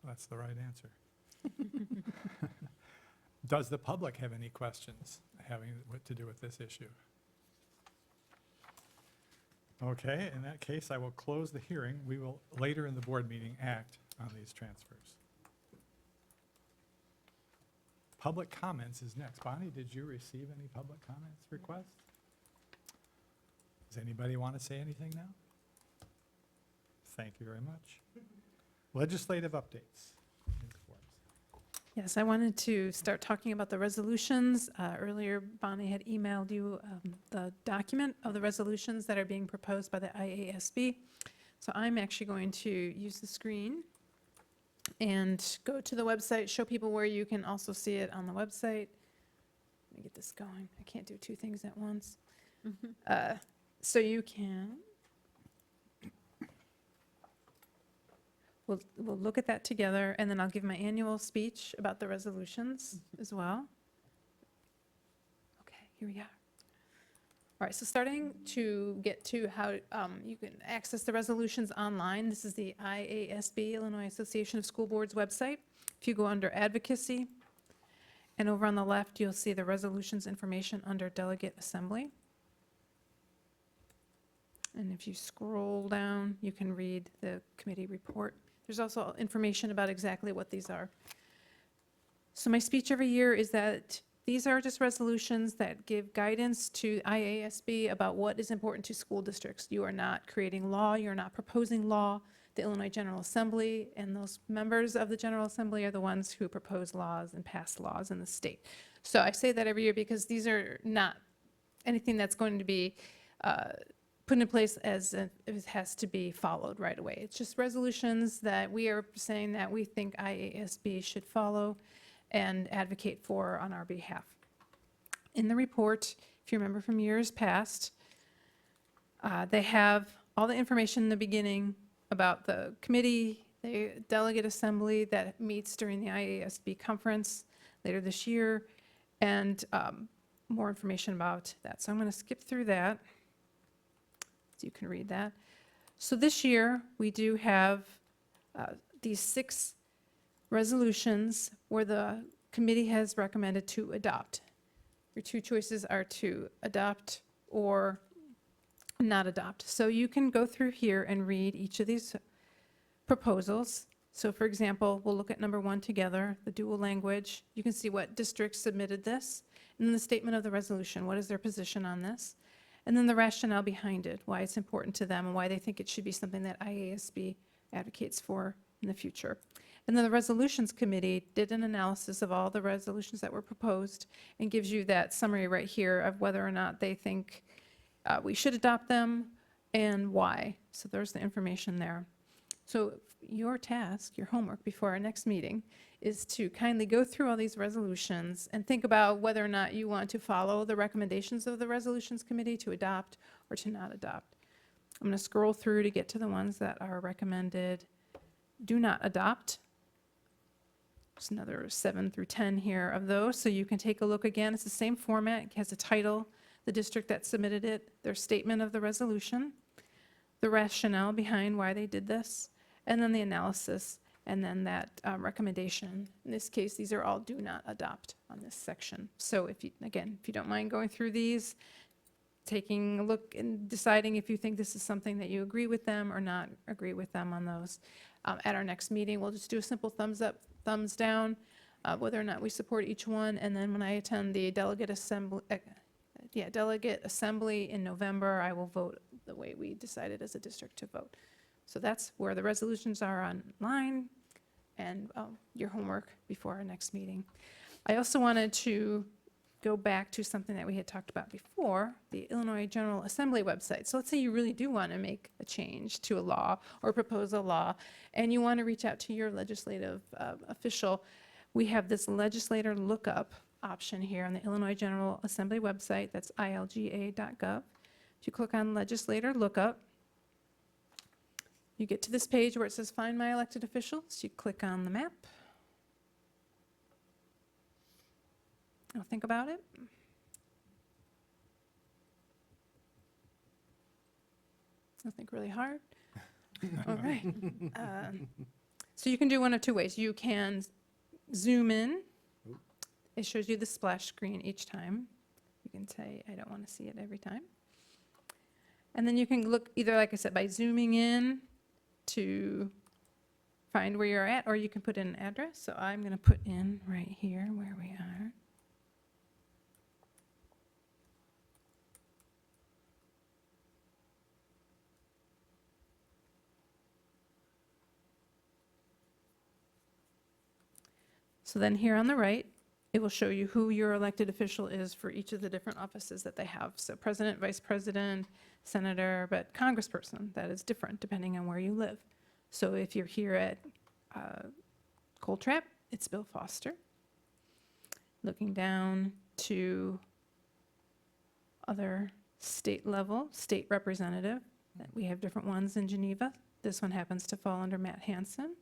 That's the right answer. Does the public have any questions having to do with this issue? Okay, in that case, I will close the hearing. We will, later in the board meeting, act on these transfers. Public comments is next. Bonnie, did you receive any public comments requests? Does anybody want to say anything now? Thank you very much. Legislative updates. Ms. Forbes. Yes, I wanted to start talking about the resolutions. Earlier, Bonnie had emailed you the document of the resolutions that are being proposed by the IASB. So I'm actually going to use the screen and go to the website, show people where you can also see it on the website. Let me get this going. I can't do two things at once. So you can, we'll look at that together, and then I'll give my annual speech about the resolutions as well. Okay, here we are. All right, so starting to get to how you can access the resolutions online. This is the IASB, Illinois Association of School Boards website. If you go under Advocacy, and over on the left, you'll see the resolutions information under Delegate Assembly. And if you scroll down, you can read the committee report. There's also information about exactly what these are. So my speech every year is that these are just resolutions that give guidance to IASB about what is important to school districts. You are not creating law, you're not proposing law. The Illinois General Assembly and those members of the General Assembly are the ones who propose laws and pass laws in the state. So I say that every year because these are not anything that's going to be put in place as if it has to be followed right away. It's just resolutions that we are saying that we think IASB should follow and advocate for on our behalf. In the report, if you remember from years past, they have all the information in the beginning about the committee, the delegate assembly that meets during the IASB conference later this year, and more information about that. So I'm going to skip through that. So you can read that. So this year, we do have these 6 resolutions where the committee has recommended to adopt. Your 2 choices are to adopt or not adopt. So you can go through here and read each of these proposals. So for example, we'll look at number 1 together, the dual language. You can see what districts submitted this, and then the statement of the resolution. What is their position on this? And then the rationale behind it, why it's important to them and why they think it should be something that IASB advocates for in the future. And then the Resolutions Committee did an analysis of all the resolutions that were proposed and gives you that summary right here of whether or not they think we should adopt them and why. So there's the information there. So your task, your homework before our next meeting is to kindly go through all these resolutions and think about whether or not you want to follow the recommendations of the Resolutions Committee to adopt or to not adopt. I'm going to scroll through to get to the ones that are recommended do not adopt. There's another 7 through 10 here of those, so you can take a look again. It's the same format. It has a title, the district that submitted it, their statement of the resolution, the rationale behind why they did this, and then the analysis, and then that recommendation. In this case, these are all do not adopt on this section. So if you, again, if you don't mind going through these, taking a look and deciding if you think this is something that you agree with them or not agree with them on those. At our next meeting, we'll just do a simple thumbs up, thumbs down, whether or not we support each one. And then when I attend the delegate assembly in November, I will vote the way we decided as a district to vote. So that's where the resolutions are online and your homework before our next meeting. I also wanted to go back to something that we had talked about before, the Illinois General Assembly website. So let's say you really do want to make a change to a law or propose a law, and you want to reach out to your legislative official. We have this legislator lookup option here on the Illinois General Assembly website. That's ilga.gov. If you click on legislator lookup, you get to this page where it says find my elected officials. You click on the map. I'll think about it. I'll think really hard. All right. So you can do one of two ways. You can zoom in. It shows you the splash screen each time. You can say, I don't want to see it every time. And then you can look either, like I said, by zooming in to find where you're at, or you can put in an address. So I'm going to put in right here where we are. So then here on the right, it will show you who your elected official is for each of the different offices that they have. So president, vice president, senator, but congressperson, that is different depending on where you live. So if you're here at Coltrap, it's Bill Foster. Looking down to other state level, state representative, we have different ones in Geneva. This one happens to fall under Matt Hansen.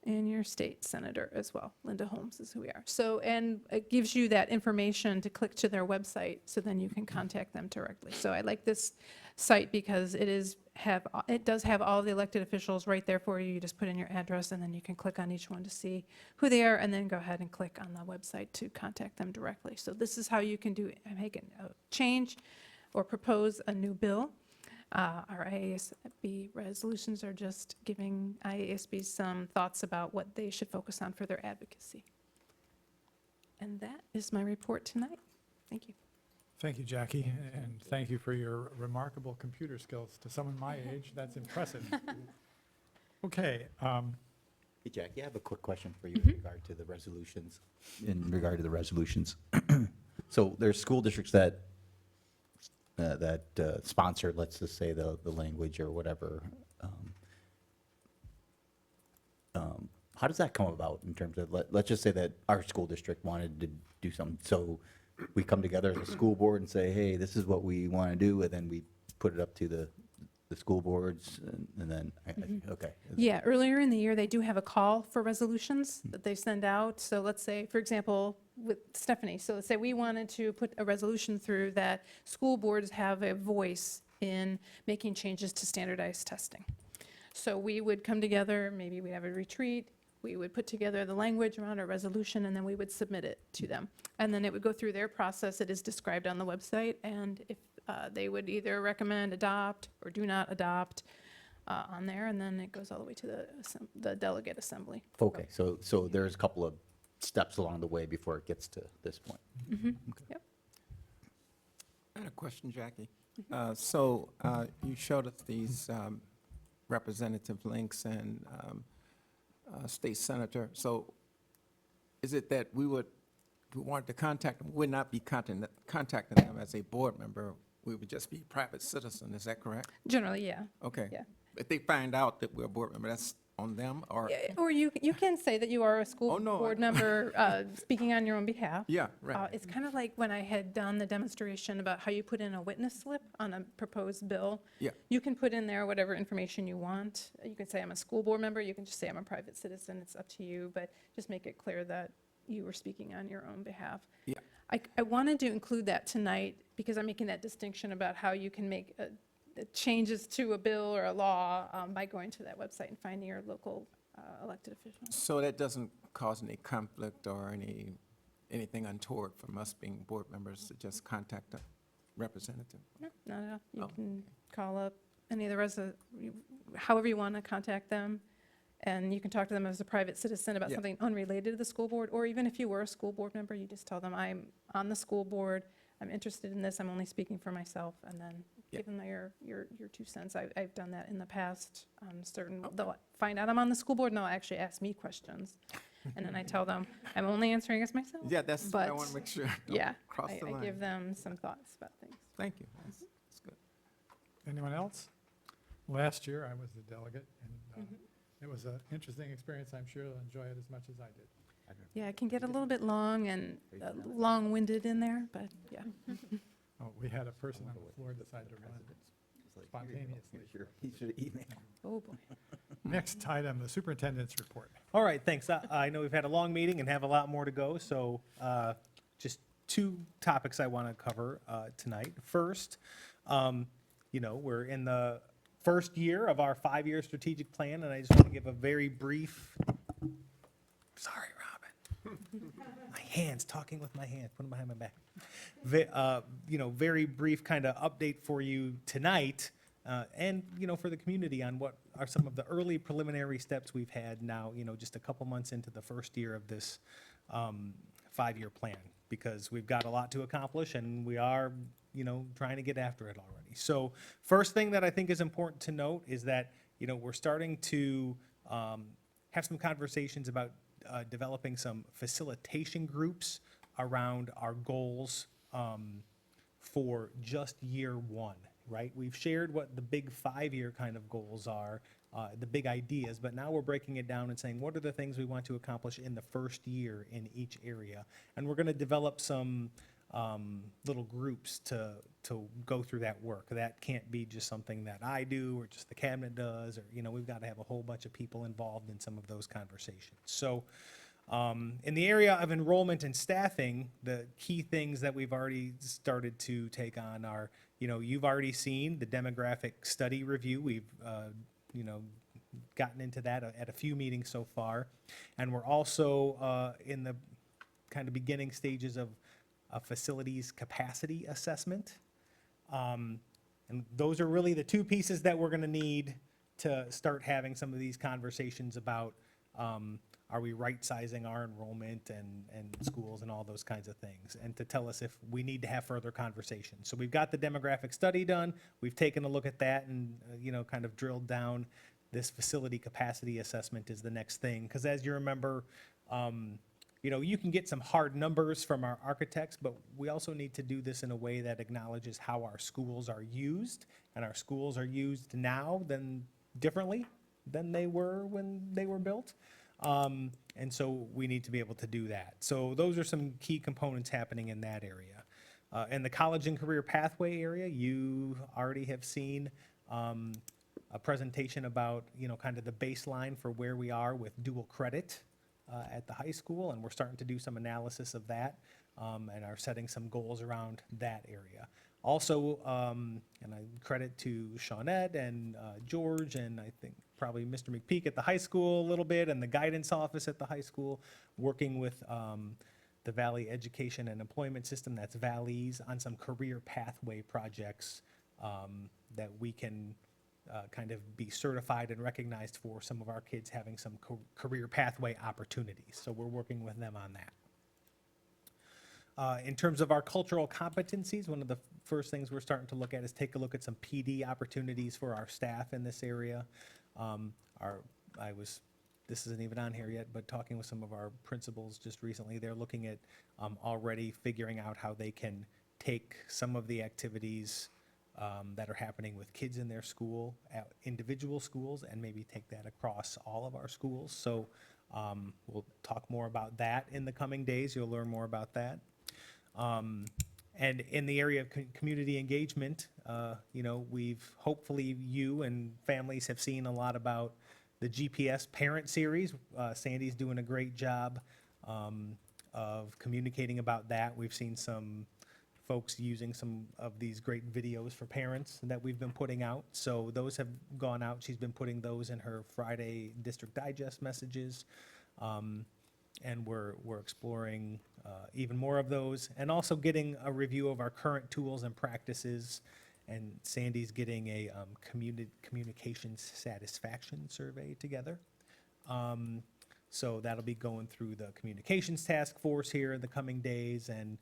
And your state senator as well, Linda Holmes is who we are. So, and it gives you that information to click to their website, so then you can contact them directly. So I like this site because it does have all the elected officials right there for you. You just put in your address, and then you can click on each one to see who they are, and then go ahead and click on the website to contact them directly. So this is how you can make a change or propose a new bill. Our IASB resolutions are just giving IASB some thoughts about what they should focus on for their advocacy. And that is my report tonight. Thank you. Thank you, Jackie, and thank you for your remarkable computer skills. To someone my age, that's impressive. Okay. Hey, Jackie, I have a quick question for you in regard to the resolutions. So there's school districts that sponsor, let's just say, the language or whatever. How does that come about in terms of, let's just say that our school district wanted to do something. So we come together as a school board and say, hey, this is what we want to do, and then we put it up to the school boards, and then, okay. Yeah, earlier in the year, they do have a call for resolutions that they send out. So let's say, for example, with Stephanie, so let's say we wanted to put a resolution through that school boards have a voice in making changes to standardized testing. So we would come together, maybe we'd have a retreat, we would put together the language around a resolution, and then we would submit it to them. And then it would go through their process. It is described on the website, and if they would either recommend adopt or do not adopt on there, and then it goes all the way to the delegate assembly. Okay, so there's a couple of steps along the way before it gets to this point. Yep. I had a question, Jackie. So you showed us these representative links and state senator. So is it that we wanted to contact them, would not be contacting them as a board member, we would just be a private citizen, is that correct? Generally, yeah. Okay. Yeah. If they find out that we're a board member, that's on them, or? Or you can say that you are a school Oh, no, board I- member speaking on your own behalf. Yeah, right. It's kind of like when I had done the demonstration about how you put in a witness slip on a proposed bill. Yeah. You can put in there whatever information you want. You can say I'm a school board member, you can just say I'm a private citizen, it's up to you, but just make it clear that you were speaking on your own behalf. Yeah. I wanted to include that tonight because I'm making that distinction about how you can make changes to a bill or a law by going to that website and finding your local elected officials. So that doesn't cause any conflict or anything untoward from us being board members to just contact a representative? No, not at all. You Oh. can call up any of the however you want to contact them, and you can talk to them as a private citizen about Yeah. something unrelated to the school board, or even if you were a school board member, you just tell them, I'm on the school board, I'm interested in this, I'm only speaking for myself, and then Yeah. give them your 2 cents. I've done that in the past. They'll find out I'm on the school board, and they'll actually ask me questions. And then I tell them, I'm only answering as myself. Yeah, that's what I but want to make sure. Don't Yeah, Cross the I line. give them some thoughts about things. Thank you. That's good. Anyone else? Last year, I was the delegate, and it was an interesting experience. I'm sure you'll enjoy it as much as I did. Yeah, it can get a little bit long and long-winded in there, but yeah. Oh, we had a person on the floor decide to run spontaneously. He should have emailed. Oh, boy. Next item, the superintendent's report. All right, thanks. I know we've had a long meeting and have a lot more to go, so just 2 topics I want to cover tonight. First, we're in the first year of our 5-year strategic plan, and I just want to give a very brief, sorry, Robin. My hands, talking with my hands, put them behind my back. Very brief kind of update for you tonight, and, for the community on what are some of the early preliminary steps we've had now, just a couple months into the first year of this 5-year plan, because we've got a lot to accomplish, and we are, trying to get after it already. So first thing that I think is important to note is that, we're starting to have some conversations about developing some facilitation groups around our goals for just year 1, right? We've shared what the big 5-year kind of goals are, the big ideas, but now we're breaking it down and saying, what are the things we want to accomplish in the first year in each area? And we're going to develop some little groups to go through that work. That can't be just something that I do or just the cabinet does, or, we've got to have a whole bunch of people involved in some of those conversations. So in the area of enrollment and staffing, the key things that we've already started to take on are, you've already seen the demographic study review. We've, gotten into that at a few meetings so far. And we're also in the kind of beginning stages of a facilities capacity assessment. And those are really the 2 pieces that we're going to need to start having some of these conversations about, are we right-sizing our enrollment and schools and all those kinds of things, and to tell us if we need to have further conversations. So we've got the demographic study done. We've taken a look at that and, kind of drilled down. This facility capacity assessment is the next thing, because as you remember, you can get some hard numbers from our architects, but we also need to do this in a way that acknowledges how our schools are used, and our schools are used now differently than they were when they were built. And so we need to be able to do that. So those are some key components happening in that area. In the college and career pathway area, you already have seen a presentation about, kind of the baseline for where we are with dual credit at the high school, and we're starting to do some analysis of that and are setting some goals around that area. Also, and I credit to Shawnette and George, and I think probably Mr. McPeak at the high school a little bit, and the guidance office at the high school, working with the Valley Education and Employment System, that's Valleys, on some career pathway projects that we can kind of be certified and recognized for some of our kids having some career pathway opportunities. So we're working with them on that. In terms of our cultural competencies, one of the first things we're starting to look at is take a look at some PD opportunities for our staff in this area. This isn't even on here yet, but talking with some of our principals just recently, they're looking at already figuring out how they can take some of the activities that are happening with kids in their school, at individual schools, and maybe take that across all of our schools. So we'll talk more about that in the coming days. You'll learn more about that. And in the area of community engagement, we've hopefully you and families have seen a lot about the GPS parent series. Sandy's doing a great job of communicating about that. We've seen some folks using some of these great videos for parents that we've been putting out. So those have gone out. She's been putting those in her Friday District Digest messages. And we're exploring even more of those, and also getting a review of our current tools and practices. And Sandy's getting a communications satisfaction survey together. So that'll be going through the communications task force here in the coming days, and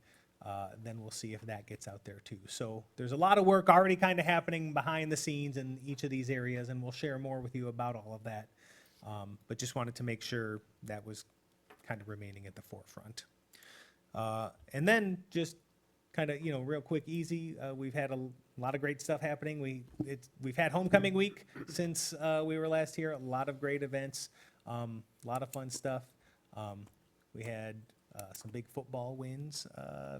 then we'll see if that gets out there too. So there's a lot of work already kind of happening behind the scenes in each of these areas, and we'll share more with you about all of that. But just wanted to make sure that was kind of remaining at the forefront. And then just kind of, real quick, easy, we've had a lot of great stuff happening. We've had homecoming week since we were last here, a lot of great events, a lot of fun stuff. We had some big football wins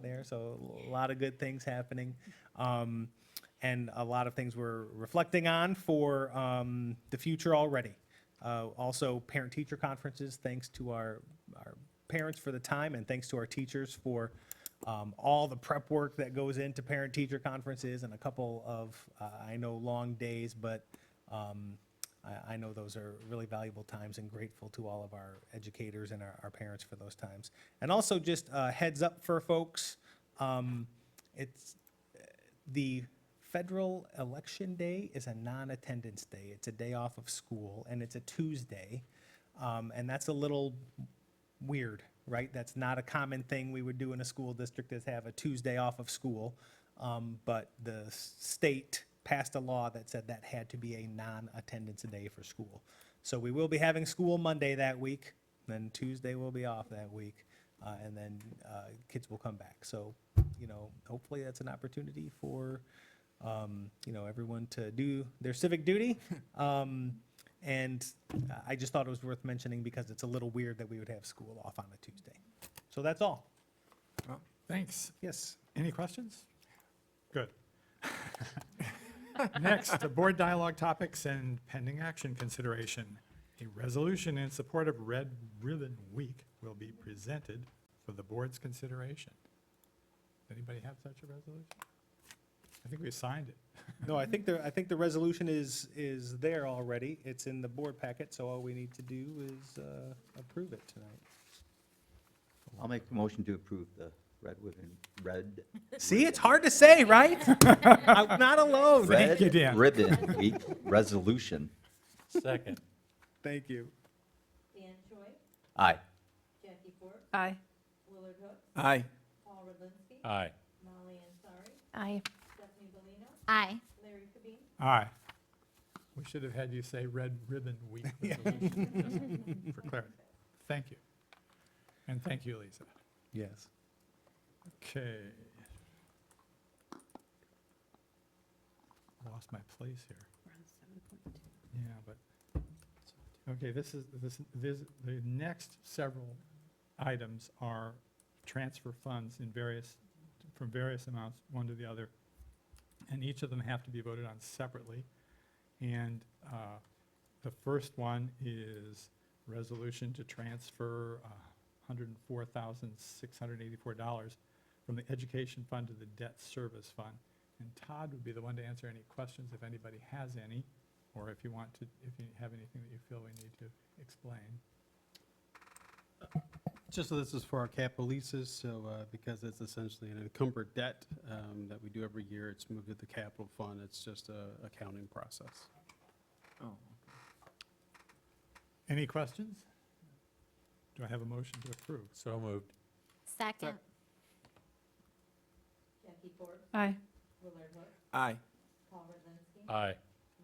there, so a lot of good things happening. And a lot of things we're reflecting on for the future already. Also, parent-teacher conferences, thanks to our parents for the time, and thanks to our teachers for all the prep work that goes into parent-teacher conferences, and a couple of, I know, long days, but I know those are really valuable times, and grateful to all of our educators and our parents for those times. And also just a heads up for folks, it's the Federal Election Day is a non-attendance day. It's a day off of school, and it's a Tuesday, and that's a little weird, right? That's not a common thing we would do in a school district, is have a Tuesday off of school, but the state passed a law that said that had to be a non-attendance day for school. So we will be having school Monday that week, then Tuesday will be off that week, and then kids will come back. So, hopefully that's an opportunity for everyone to do their civic duty. And I just thought it was worth mentioning because it's a little weird that we would have school off on a Tuesday. So that's all. Thanks. Yes. Any questions? Good. Next, the board dialogue topics and pending action consideration. A resolution in support of Red Ribbon Week will be presented for the board's consideration. Anybody have such a resolution? I think we signed it. No, I think the resolution is there already. It's in the board packet, so all we need to do is approve it tonight. I'll make a motion to approve the Red. See, it's hard to say, right? I'm not alone. Thank you, Dan. Ribbon Week resolution. Second. Thank you. Dan Choi, Aye. Jackie Ford, Aye. Willard Hook, Aye. Paul Radlinski, Aye. Molly Ansari, Aye. Stephanie Bellino, Aye. Larry Kabine. Aye. We should have had you say Red Ribbon Week resolution, just for clarity. Thank you. And thank you, Lisa. Yes. Okay. Lost my place here. Yeah, but, okay, the next several items are transfer funds from various amounts, one to the other. And each of them have to be voted on separately. And the first one is resolution to transfer $104,684 from the education fund to the debt service fund. And Todd would be the one to answer any questions if anybody has any, or if you have anything that you feel we need to explain. Just so this is for our capital leases, so because it's essentially an encumbered debt that we do every year, it's moved to the capital fund. It's just a accounting process. Oh. Any questions? Do I have a motion to approve? So moved. Second. Jackie Ford, Aye. Willard Hook, Aye. Paul Radlinski, Aye.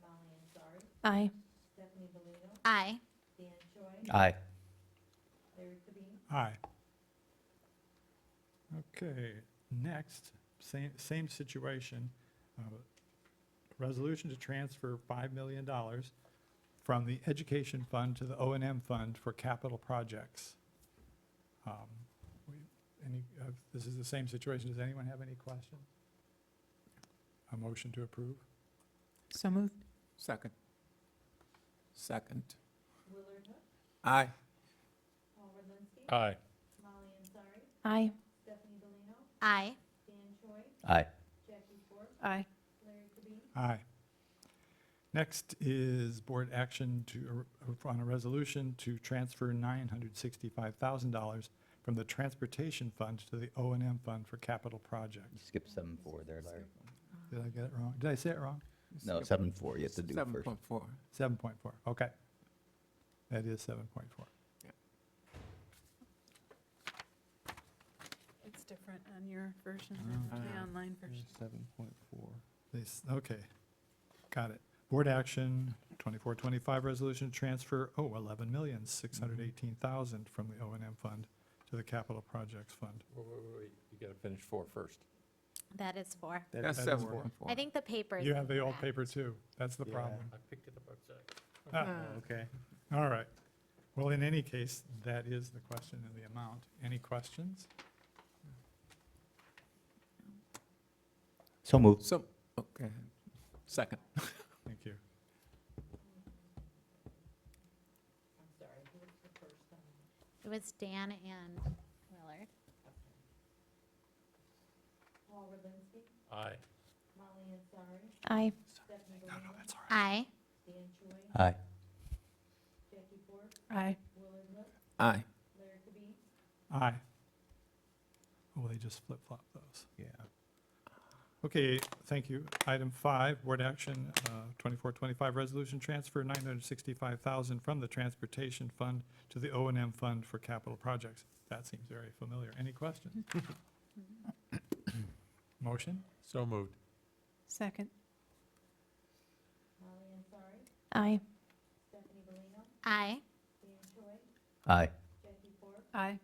Molly Ansari, Aye. Stephanie Bellino, Aye. Dan Choi, Aye. Larry Kabine. Aye. Okay, next, same situation. resolution to transfer $5 million from the education fund to the O&M fund for capital projects. This is the same situation. Does anyone have any questions? A motion to approve? So moved. Second. Second. Aye. Aye. Aye. Aye. Aye. Aye. Aye. Next is board action on a resolution to transfer $965,000 from the transportation fund to the O&M fund for capital projects. Skip 7.4 there, Larry. Did I get it wrong? Did I say it wrong? No, 7.4, you have to do it first. 7.4. 7.4, okay. That is 7.4. It's different on your version than the online version. 7.4. Okay, got it. Board action, 24-25 resolution to transfer, $11,618,000 from the O&M fund to the capital projects fund. Wait, you gotta finish 4 first. That is 4. That's That is 7.4. I think the paper is You have the old incorrect. paper too. That's the problem. I picked it up outside. Ah, Okay. all right. Well, in any case, that is the question and the amount. Any questions? So moved. So, okay. Second. Thank you. It was Dan and Willard. Aye. Aye. Aye. Aye. Aye. Aye. Aye. Oh, they just flip-flop those. Yeah. Okay, thank you. Item 5, board action, 24-25 resolution transfer $965,000 from the transportation fund to the O&M fund for capital projects. That seems very familiar. Any questions? Motion? So moved. Second. Aye. Aye. Aye. Aye. Aye.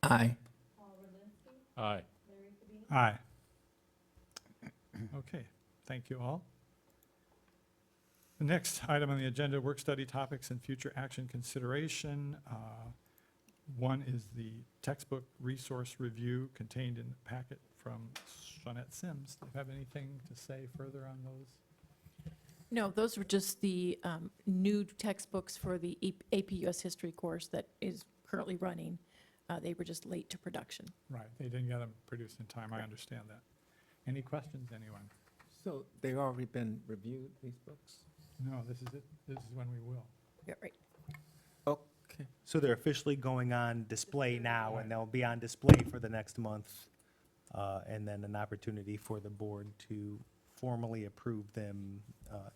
Aye. Aye. Okay, thank you all. The next item on the agenda, work study topics and future action consideration. One is the textbook resource review contained in the packet from Shawnette Sims. Do you have anything to say further on those? No, those were just the new textbooks for the AP US History course that is currently running. They were just late to production. Right, they didn't get them produced in time, I understand that. Any questions, anyone? So they've already been reviewed, these books? No, this is it, this is when we will. Yeah, right. Okay. So they're officially going on display now, and they'll be on display for the next month, and then an opportunity for the board to formally approve them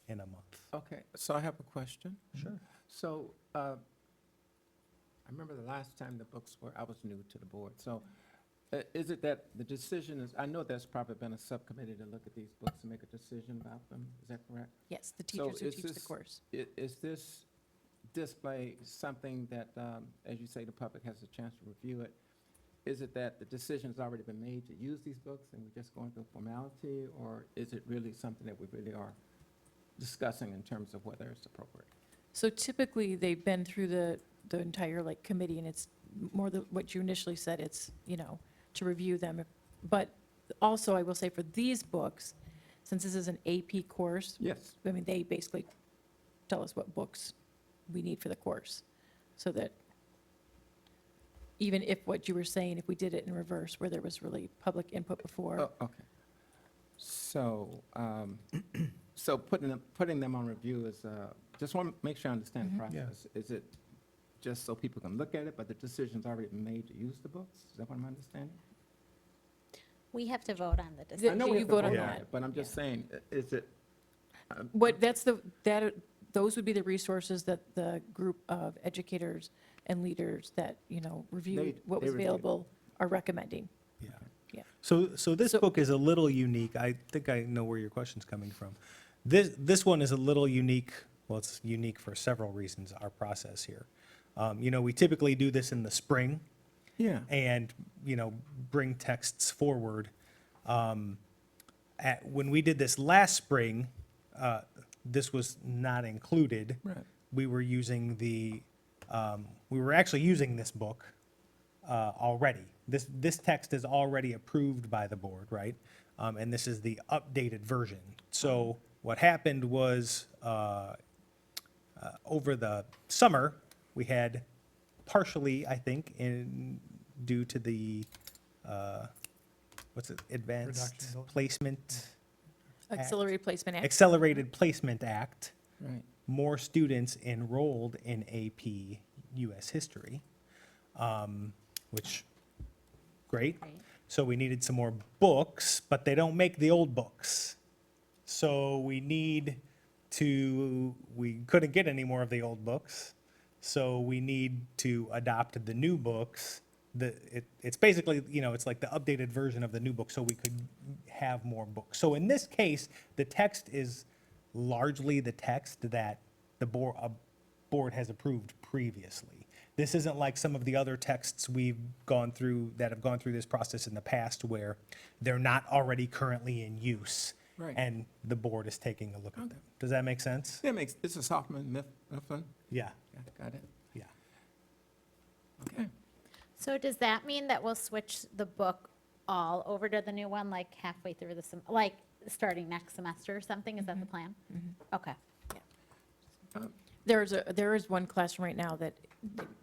in a month. Okay, so I have a question. Sure. So, I remember the last time the books were, I was new to the board, so is it that the decision is, I know there's probably been a subcommittee to look at these books and make a decision about them, is that correct? Yes, the So teachers who is teach the this- course. Is this display something that, as you say, the public has a chance to review it? Is it that the decision's already been made to use these books and we're just going through formality, or is it really something that we really are discussing in terms of whether it's appropriate? So typically, they've been through the entire like committee, and it's more than what you initially said, it's, to review them. But also, I will say for these books, since this is an AP course. Yes. I mean, they basically tell us what books we need for the course, so that even if what you were saying, if we did it in reverse, where there was really public input before. Oh, okay. So, so putting them on review is, just want to make sure I understand the process. Is it just so people can look at it, but the decision's already been made to use the books? Is that what I'm understanding? We have to vote on the I decision. know we You have to vote on vote on that. it, but I'm just saying, is it, What, those would be the resources that the group of educators and leaders that, reviewed what they was reviewed. available are recommending. Yeah. Yeah. So this So- book is a little unique. I think I know where your question's coming from. This one is a little unique. Well, it's unique for several reasons, our process here. We typically do this in the spring yeah, and, bring texts forward. when we did this last spring, this was not included. Right. We were using we were actually using this book already. This text is already approved by the board, right? And this is the updated version. So what happened was, over the summer, we had partially, I think, due to the, Advanced Reduction. Placement? Accelerated Placement Act. Accelerated Placement Act. Right. More students enrolled in AP US History, which, great. So we needed some more books, but they don't make the old books. So we couldn't get any more of the old books. So we need to adopt the new books. It's basically, it's like the updated version of the new book, so we could have more books. So in this case, the text is largely the text that the board has approved previously. This isn't like some of the other texts we've gone through that have gone through this process in the past where they're not already currently in use. Right. And the board is taking a look at them. Does that make sense? Yeah, this is Hoffman Mifflin. Yeah. Yeah, got it. Yeah. Okay. So does that mean that we'll switch the book all over to the new one, like halfway through like starting next semester or something? Is that the plan? Okay. There is one classroom right now that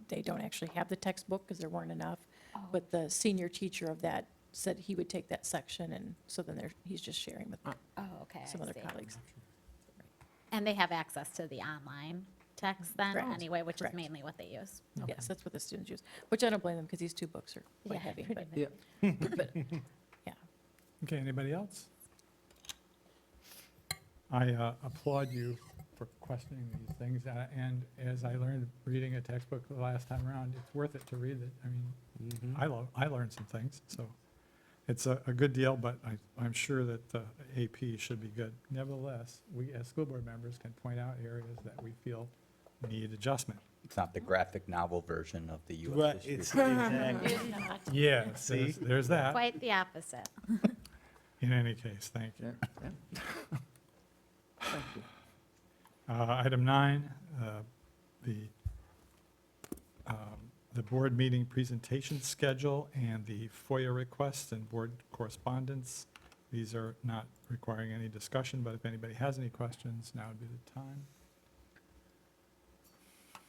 they don't actually have the textbook because there weren't enough. But the senior teacher of that said he would take that section, and so then he's just sharing with Oh, okay. some I other see. colleagues. And they have access to the online text then, Correct. anyway, which Correct. is mainly what they use. Yes, that's what the students use, which I don't blame them because these two books are quite Yeah, heavy. pretty But, Yeah. but, yeah. Okay, anybody else? I applaud you for questioning these things, and as I learned reading a textbook the last time around, it's worth it to read it. I mean, I learned some things, so it's a good deal, but I'm sure that the AP should be good. Nevertheless, we as school board members can point out areas that we feel need adjustment. It's not the graphic novel version of the US Right, history. exactly. Yeah, See? there's that. Quite the opposite. In any case, thank you. Yeah, yeah. Thank you. Item 9, the board meeting presentation schedule and the FOIA requests and board correspondence. These are not requiring any discussion, but if anybody has any questions, now would be the time.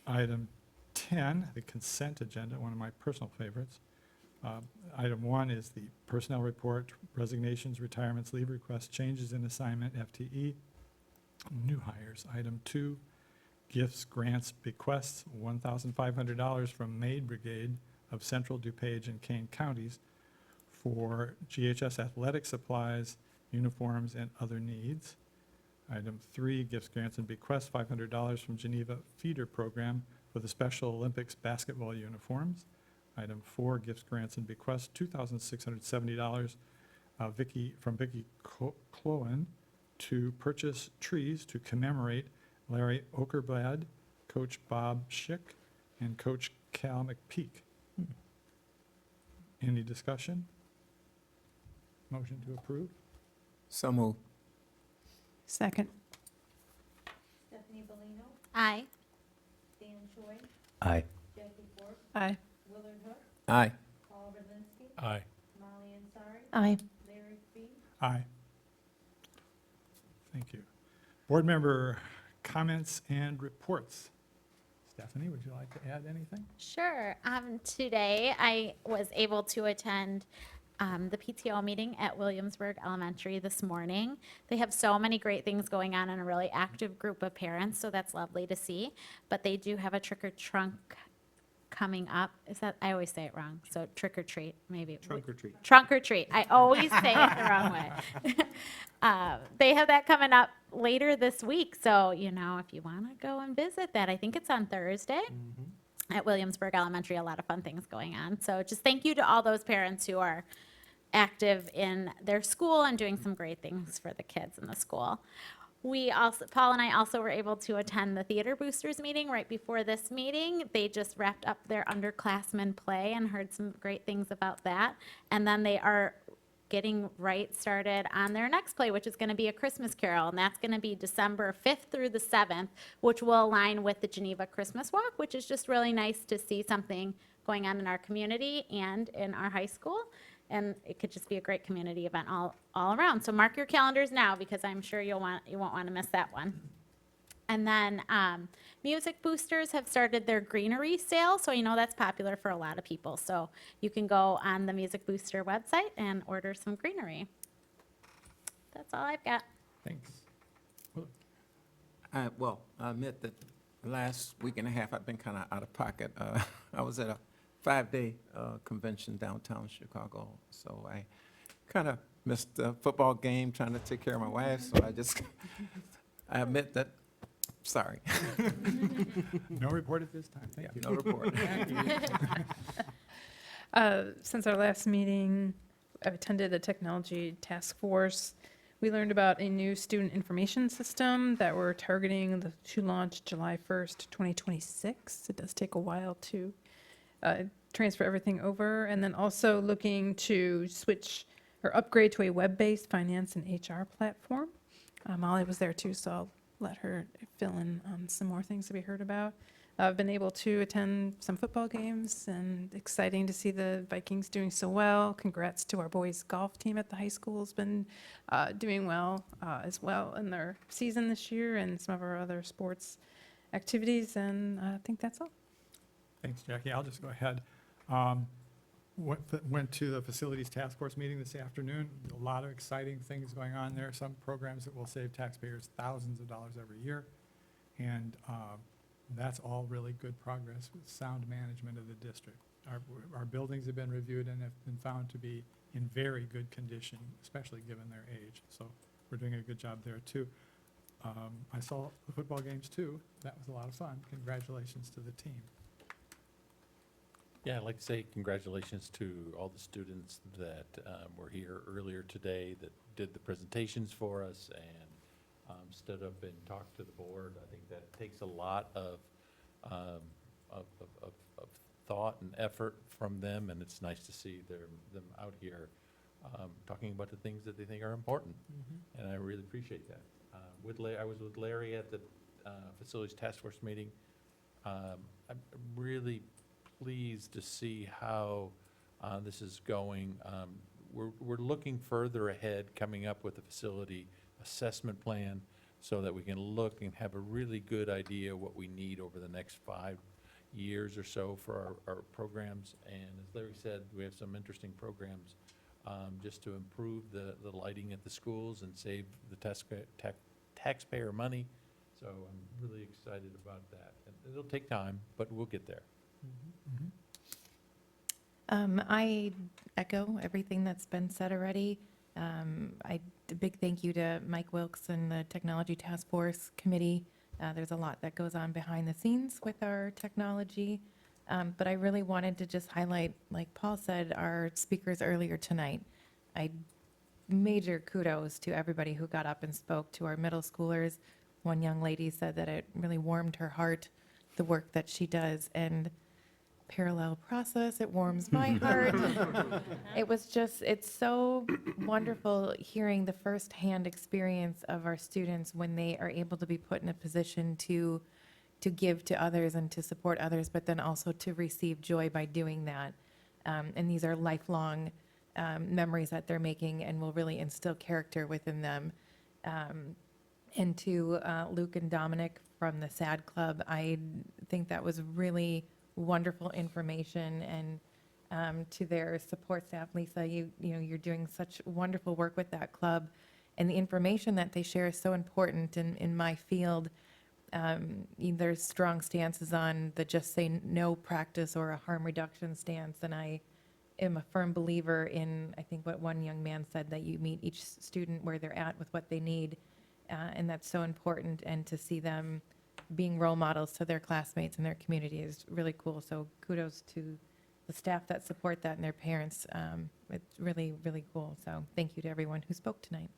Item 10, the consent agenda, one of my personal favorites. Item 1 is the personnel report, resignations, retirements, leave requests, changes in assignment, FTE, new hires. Item 2, gifts, grants, bequests, $1,500 from Maid Brigade of Central DuPage and Kane counties for GHS athletic supplies, uniforms, and other needs. Item 3, gifts, grants, and bequests, $500 from Geneva Feeder Program for the Special Olympics basketball uniforms. Item 4, gifts, grants, and bequests, $2,670 from Vicky Clowen to purchase trees to commemorate Larry Okerblad, Coach Bob Schick, and Coach Cal McPeak. Any discussion? Motion to approve? So moved. Second. Stephanie Bellino, Aye. Dan Choi, Aye. Jackie Forbes, Aye. Willard Hook, Aye. Paul Berlinski, Aye. Molly Ansari, Aye. Larry Fee, Aye. Thank you. Board member comments and reports. Stephanie, would you like to add anything? Sure. Today, I was able to attend the PTO meeting at Williamsburg Elementary this morning. They have so many great things going on and a really active group of parents, so that's lovely to see. But they do have a trick or trunk coming up. Is that, I always say it wrong, so trick or treat, maybe. Trunk or treat. Trunk or treat. I always say it the wrong way. They have that coming up later this week, so, if you want to go and visit that, I think it's on Thursday at Williamsburg Elementary. A lot of fun things going on. So just thank you to all those parents who are active in their school and doing some great things for the kids in the school. Paul and I also were able to attend the Theater Boosters meeting right before this meeting. They just wrapped up their underclassmen play and heard some great things about that. And then they are getting right started on their next play, which is going to be A Christmas Carol, and that's going to be December 5th through the 7th, which will align with the Geneva Christmas Walk, which is just really nice to see something going on in our community and in our high school. And it could just be a great community event all around. So mark your calendars now, because I'm sure you won't want to miss that one. And then Music Boosters have started their greenery sale, so that's popular for a lot of people. So you can go on the Music Booster website and order some greenery. That's all I've got. Thanks. Well, I admit that the last week and a half, I've been kind of out of pocket. I was at a 5-day convention downtown Chicago, so I kind of missed the football game trying to take care of my wife, so I admit that, sorry. No report at this time, thank you. No report. Since our last meeting, I've attended a technology task force. We learned about a new student information system that we're targeting to launch July 1st, 2026. It does take a while to transfer everything over, and then also looking to switch or upgrade to a web-based finance and HR platform. Molly was there too, so I'll let her fill in on some more things that we heard about. I've been able to attend some football games, and exciting to see the Vikings doing so well. Congrats to our boys golf team at the high school, has been doing well as well in their season this year, and some of our other sports activities, and I think that's all. Thanks, Jackie. I'll just go ahead. Went to the Facilities Task Force meeting this afternoon. A lot of exciting things going on there. Some programs that will save taxpayers thousands of dollars every year. And that's all really good progress with sound management of the district. Our buildings have been reviewed and have been found to be in very good condition, especially given their age. So we're doing a good job there too. I saw the football games too. That was a lot of fun. Congratulations to the team. Yeah, I'd like to say congratulations to all the students that were here earlier today that did the presentations for us and stood up and talked to the board. I think that takes a lot of thought and effort from them, and it's nice to see them out here talking about the things that they think are important, and I really appreciate that. I was with Larry at the Facilities Task Force meeting. I'm really pleased to see how this is going. We're looking further ahead, coming up with a facility assessment plan so that we can look and have a really good idea what we need over the next 5 years or so for our programs. And as Larry said, we have some interesting programs just to improve the lighting at the schools and save the taxpayer money. So I'm really excited about that. And it'll take time, but we'll get there. I echo everything that's been said already. A big thank you to Mike Wilkes and the Technology Task Force Committee. There's a lot that goes on behind the scenes with our technology, but I really wanted to just highlight, like Paul said, our speakers earlier tonight. Major kudos to everybody who got up and spoke, to our middle schoolers. One young lady said that it really warmed her heart, the work that she does, and parallel process, it warms my heart. It's so wonderful hearing the firsthand experience of our students when they are able to be put in a position to give to others and to support others, but then also to receive joy by doing that. And these are lifelong memories that they're making and will really instill character within them. And to Luke and Dominic from the SAD Club, I think that was really wonderful information, and to their support staff, Lisa, you're doing such wonderful work with that club, and the information that they share is so important in my field. There's strong stances on the just say no practice or a harm reduction stance, and I am a firm believer in, I think what one young man said, that you meet each student where they're at with what they need, and that's so important, and to see them being role models to their classmates and their community is really cool. So kudos to the staff that support that and their parents. It's really, really cool. So thank you to everyone who spoke tonight.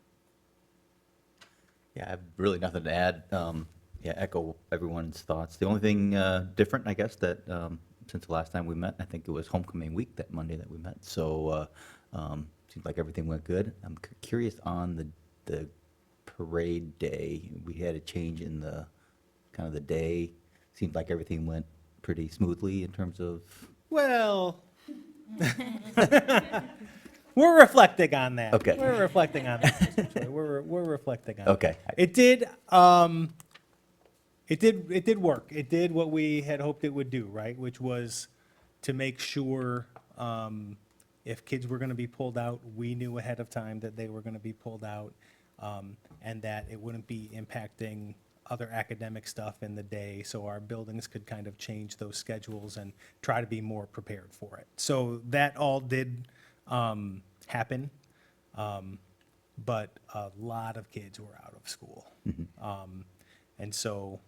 Yeah, I have really nothing to add. Echo everyone's thoughts. The only thing different, I guess, that since the last time we met, I think it was homecoming week that Monday that we met. So seems like everything went good. I'm curious on the parade day, we had a change in the, kind of the day. Seems like everything went pretty smoothly in terms of, Well, we're reflecting on that. Okay. We're reflecting on that. Mr. Choi. We're reflecting on okay. it. It did work. It did what we had hoped it would do, right? Which was to make sure if kids were going to be pulled out, we knew ahead of time that they were going to be pulled out, and that it wouldn't be impacting other academic stuff in the day, so our buildings could kind of change those schedules and try to be more prepared for it. So that all did happen, but a lot of kids were out of school. And so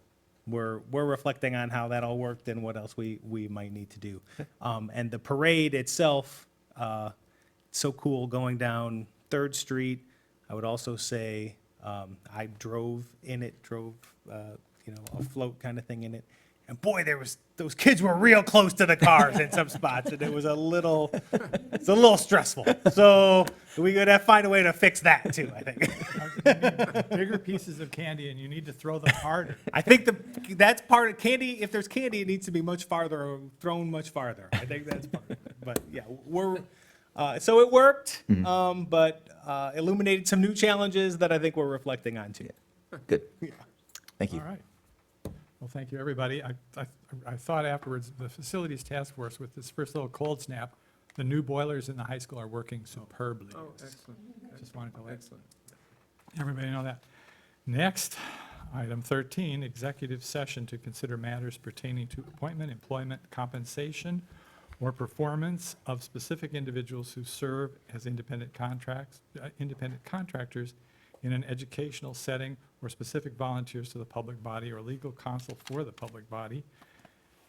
we're reflecting on how that all worked and what else we might need to do. And the parade itself, so cool going down 3rd Street. I would also say I drove in it, a float kind of thing in it. And boy, those kids were real close to the cars in some spots, and it's a little stressful. So we could find a way to fix that too, I think. Bigger pieces of candy, and you need to throw them harder. I think that's part of candy. If there's candy, it needs to be much farther, or thrown much farther. I think that's part of it. But yeah, so it worked, but illuminated some new challenges that I think we're reflecting on too. Good. Thank you. All right. Well, thank you, everybody. I thought afterwards, the facilities task force, with this first little cold snap, the new boilers in the high school are working superbly. Oh, excellent. Just wanted to let Excellent. everybody know that. Next, item 13, executive session to consider matters pertaining to appointment, employment, compensation, or performance of specific individuals who serve as independent contractors in an educational setting, or specific volunteers to the public body or legal counsel for the public body.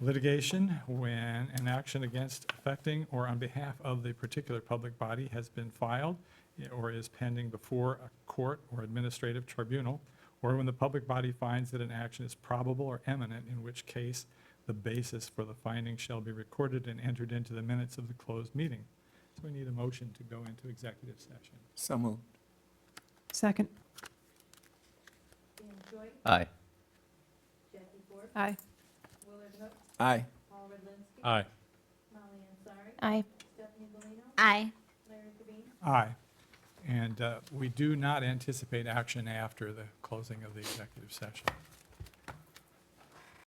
Litigation, when an action against, affecting, or on behalf of the particular public body has been filed or is pending before a court or administrative tribunal, or when the public body finds that an action is probable or imminent, in which case the basis for the finding shall be recorded and entered into the minutes of the closed meeting. So we need a motion to go into executive session. So moved. Second. Aye. Aye. Aye. Aye. Aye. Aye. Aye. And we do not anticipate action after the closing of the executive session.